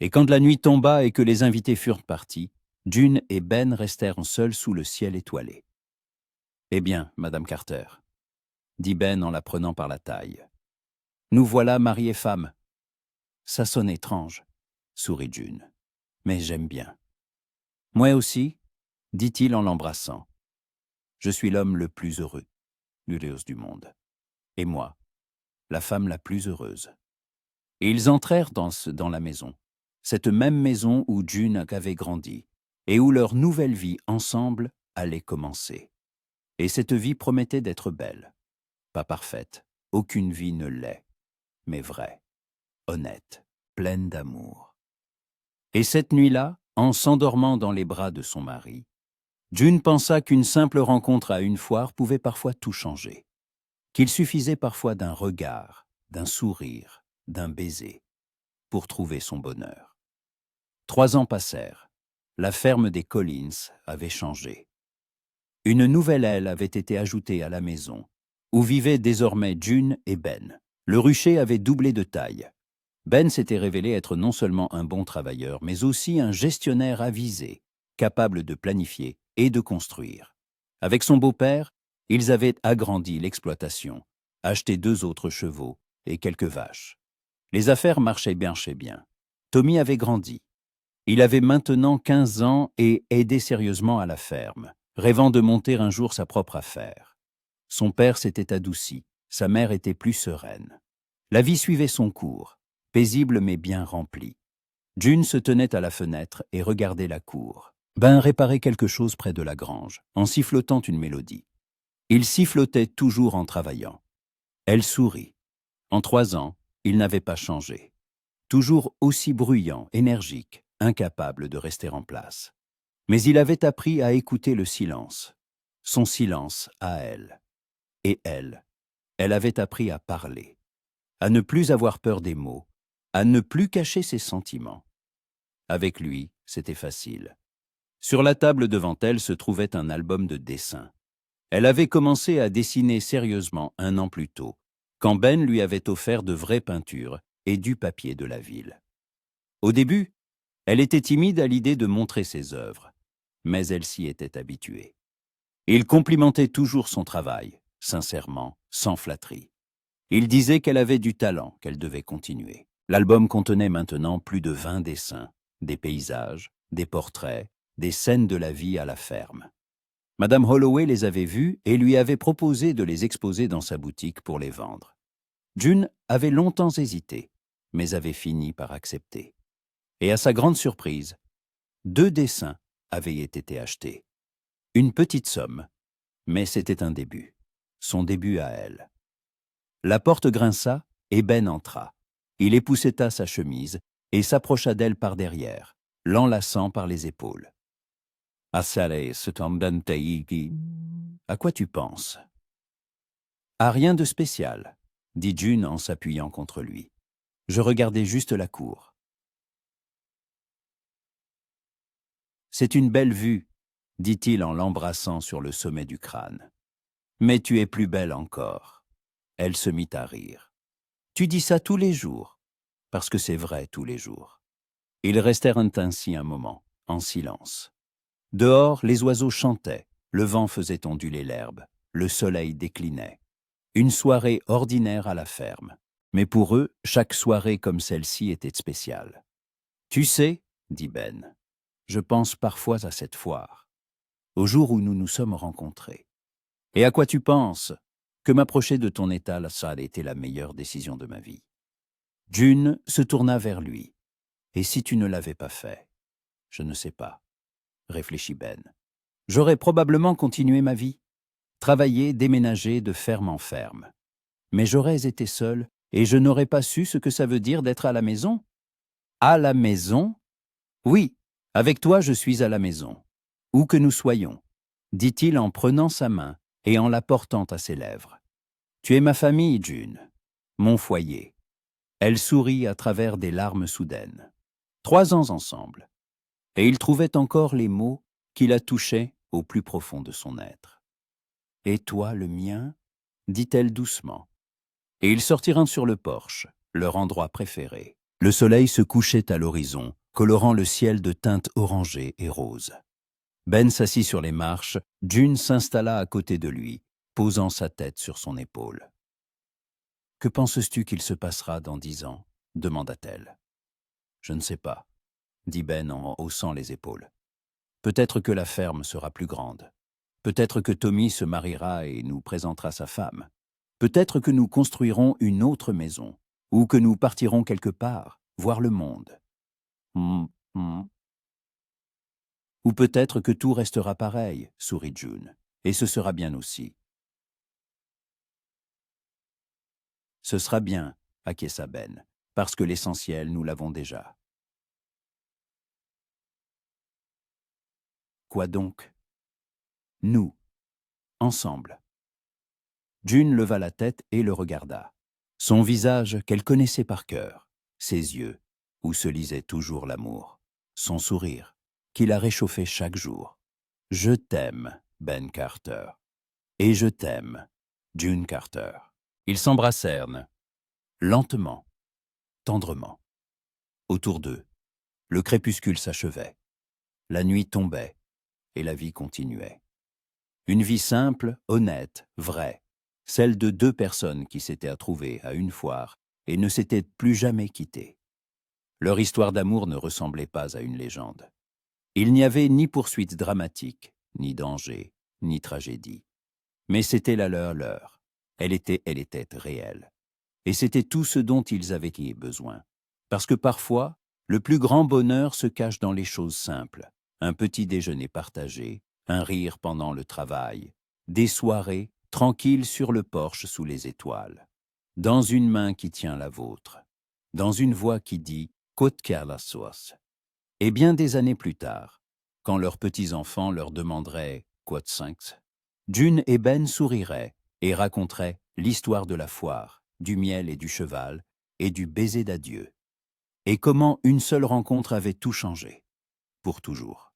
Et quand la nuit tomba et que les invités furent partis, June et Ben restèrent seuls sous le ciel étoilé. « Eh bien, Madame Carter, » dit Ben en la prenant par la taille. « Nous voilà mari et femme. »« Ça sonne étrange, » sourit June, « mais j'aime bien. »« Moi aussi, » dit-il en l'embrassant. « Je suis l'homme le plus heureux du monde. Et moi, la femme la plus heureuse. » Et ils entrèrent dans la maison, cette même maison où June avait grandi, et où leur nouvelle vie ensemble allait commencer. Et cette vie promettait d'être belle. Pas parfaite, aucune vie ne l'est, mais vraie, honnête, pleine d'amour. Et cette nuit-là, en s'endormant dans les bras de son mari, June pensa qu'une simple rencontre à une foire pouvait parfois tout changer, qu'il suffisait parfois d'un regard, d'un sourire, d'un baiser, pour trouver son bonheur. 3 ans passèrent. La ferme des Collins avait changé. Une nouvelle aile avait été ajoutée à la maison, où vivaient désormais June et Ben. Le rucher avait doublé de taille. Ben s'était révélé être non seulement un bon travailleur, mais aussi un gestionnaire avisé, capable de planifier et de construire. Avec son beau-père, ils avaient agrandi l'exploitation, acheté 2 autres chevaux et quelques vaches. Les affaires marchaient bien chez bien. Tommy avait grandi. Il avait maintenant 15 ans et aidait sérieusement à la ferme, rêvant de monter un jour sa propre affaire. Son père s'était adouci, sa mère était plus sereine. La vie suivait son cours, paisible mais bien remplie. June se tenait à la fenêtre et regardait la cour. Ben réparait quelque chose près de la grange, en sifflotant une mélodie. Il sifflotait toujours en travaillant. Elle sourit. En 3 ans, il n'avait pas changé. Toujours aussi bruyant, énergique, incapable de rester en place. Mais il avait appris à écouter le silence, son silence à elle. Et elle avait appris à parler, à ne plus avoir peur des mots, à ne plus cacher ses sentiments. Avec lui, c'était facile. Sur la table devant elle se trouvait un album de dessins. Elle avait commencé à dessiner sérieusement 1 an plus tôt, quand Ben lui avait offert de vraies peintures et du papier de la ville. Au début, elle était timide à l'idée de montrer ses œuvres, mais elle s'y était habituée. Il complimentait toujours son travail, sincèrement, sans flatterie. Il disait qu'elle avait du talent, qu'elle devait continuer. L'album contenait maintenant plus de 20 dessins, des paysages, des portraits, des scènes de la vie à la ferme. Madame Holloway les avait vus et lui avait proposé de les exposer dans sa boutique pour les vendre. June avait longtemps hésité, mais avait fini par accepter. Et à sa grande surprise, 2 dessins avaient été achetés. Une petite somme, mais c'était un début, son début à elle. La porte grinça et Ben entra. Il épousseta sa chemise et s'approcha d'elle par derrière, l'enlaçant par les épaules. « À quoi tu penses ?»« À rien de spécial, » dit June en s'appuyant contre lui. « Je regardais juste la cour. »« C'est une belle vue, » dit-il en l'embrassant sur le sommet du crâne. « Mais tu es plus belle encore. » Elle se mit à rire. « Tu dis ça tous les jours, parce que c'est vrai tous les jours. » Ils restèrent ainsi un moment, en silence. Dehors, les oiseaux chantaient, le vent faisait onduler l'herbe, le soleil déclinait. Une soirée ordinaire à la ferme. Mais pour eux, chaque soirée comme celle-ci était spéciale. « Tu sais, dit Ben, je pense parfois à cette foire, au jour où nous nous sommes rencontrés. Et à quoi tu penses? Que m'approcher de ton étal, ça a été la meilleure décision de ma vie. » June se tourna vers lui. « Et si tu ne l'avais pas fait? » « Je ne sais pas, » réfléchit Ben. « J'aurais probablement continué ma vie, travaillé, déménagé de ferme en ferme. Mais j'aurais été seul et je n'aurais pas su ce que ça veut dire d'être à la maison. » « À la maison? Oui, avec toi je suis à la maison, où que nous soyons, » dit-il en prenant sa main et en la portant à ses lèvres. « Tu es ma famille, June, mon foyer. » Elle sourit à travers des larmes soudaines. 3 ans ensemble. Et il trouvait encore les mots qui la touchaient au plus profond de son être. « Et toi, le mien ?» dit-elle doucement. Et ils sortirent sur le porche, leur endroit préféré. Le soleil se couchait à l'horizon, colorant le ciel de teintes orangées et roses. Ben s'assit sur les marches, June s'installa à côté de lui, posant sa tête sur son épaule. « Que penses-tu qu'il se passera dans 10 ans ?» demanda-t-elle. « Je ne sais pas, » dit Ben en haussant les épaules. « Peut-être que la ferme sera plus grande. Peut-être que Tommy se mariera et nous présentera sa femme. Peut-être que nous construirons une autre maison, ou que nous partirons quelque part, voir le monde. Ou peut-être que tout restera pareil, sourit June, et ce sera bien aussi. Ce sera bien, acquiesça Ben, parce que l'essentiel, nous l'avons déjà. Quoi donc? Nous, ensemble. June leva la tête et le regarda. Son visage qu'elle connaissait par cœur, ses yeux, où se lisait toujours l'amour, son sourire, qui la réchauffait chaque jour. « Je t'aime, Ben Carter. Et je t'aime, June Carter. » Ils s'embrassèrent, lentement, tendrement. Autour d'eux, le crépuscule s'achevait. La nuit tombait et la vie continuait. Une vie simple, honnête, vraie, celle de 2 personnes qui s'étaient trouvées à une foire et ne s'étaient plus jamais quittées. Leur histoire d'amour ne ressemblait pas à une légende. Il n'y avait ni poursuite dramatique, ni danger, ni tragédie. Mais c'était la leur. Elle était réelle. Et c'était tout ce dont ils avaient besoin. Parce que parfois, le plus grand bonheur se cache dans les choses simples. Un petit déjeuner partagé, un rire pendant le travail, des soirées tranquilles sur le porche sous les étoiles. Dans une main qui tient la vôtre. Dans une voix qui dit « Côte la sauce ». Et bien des années plus tard, quand leurs petits-enfants leur demanderaient « Quote 5 », June et Ben souriraient et raconteraient l'histoire de la foire, du miel et du cheval, et du baiser d'adieu. Et comment une seule rencontre avait tout changé, pour toujours.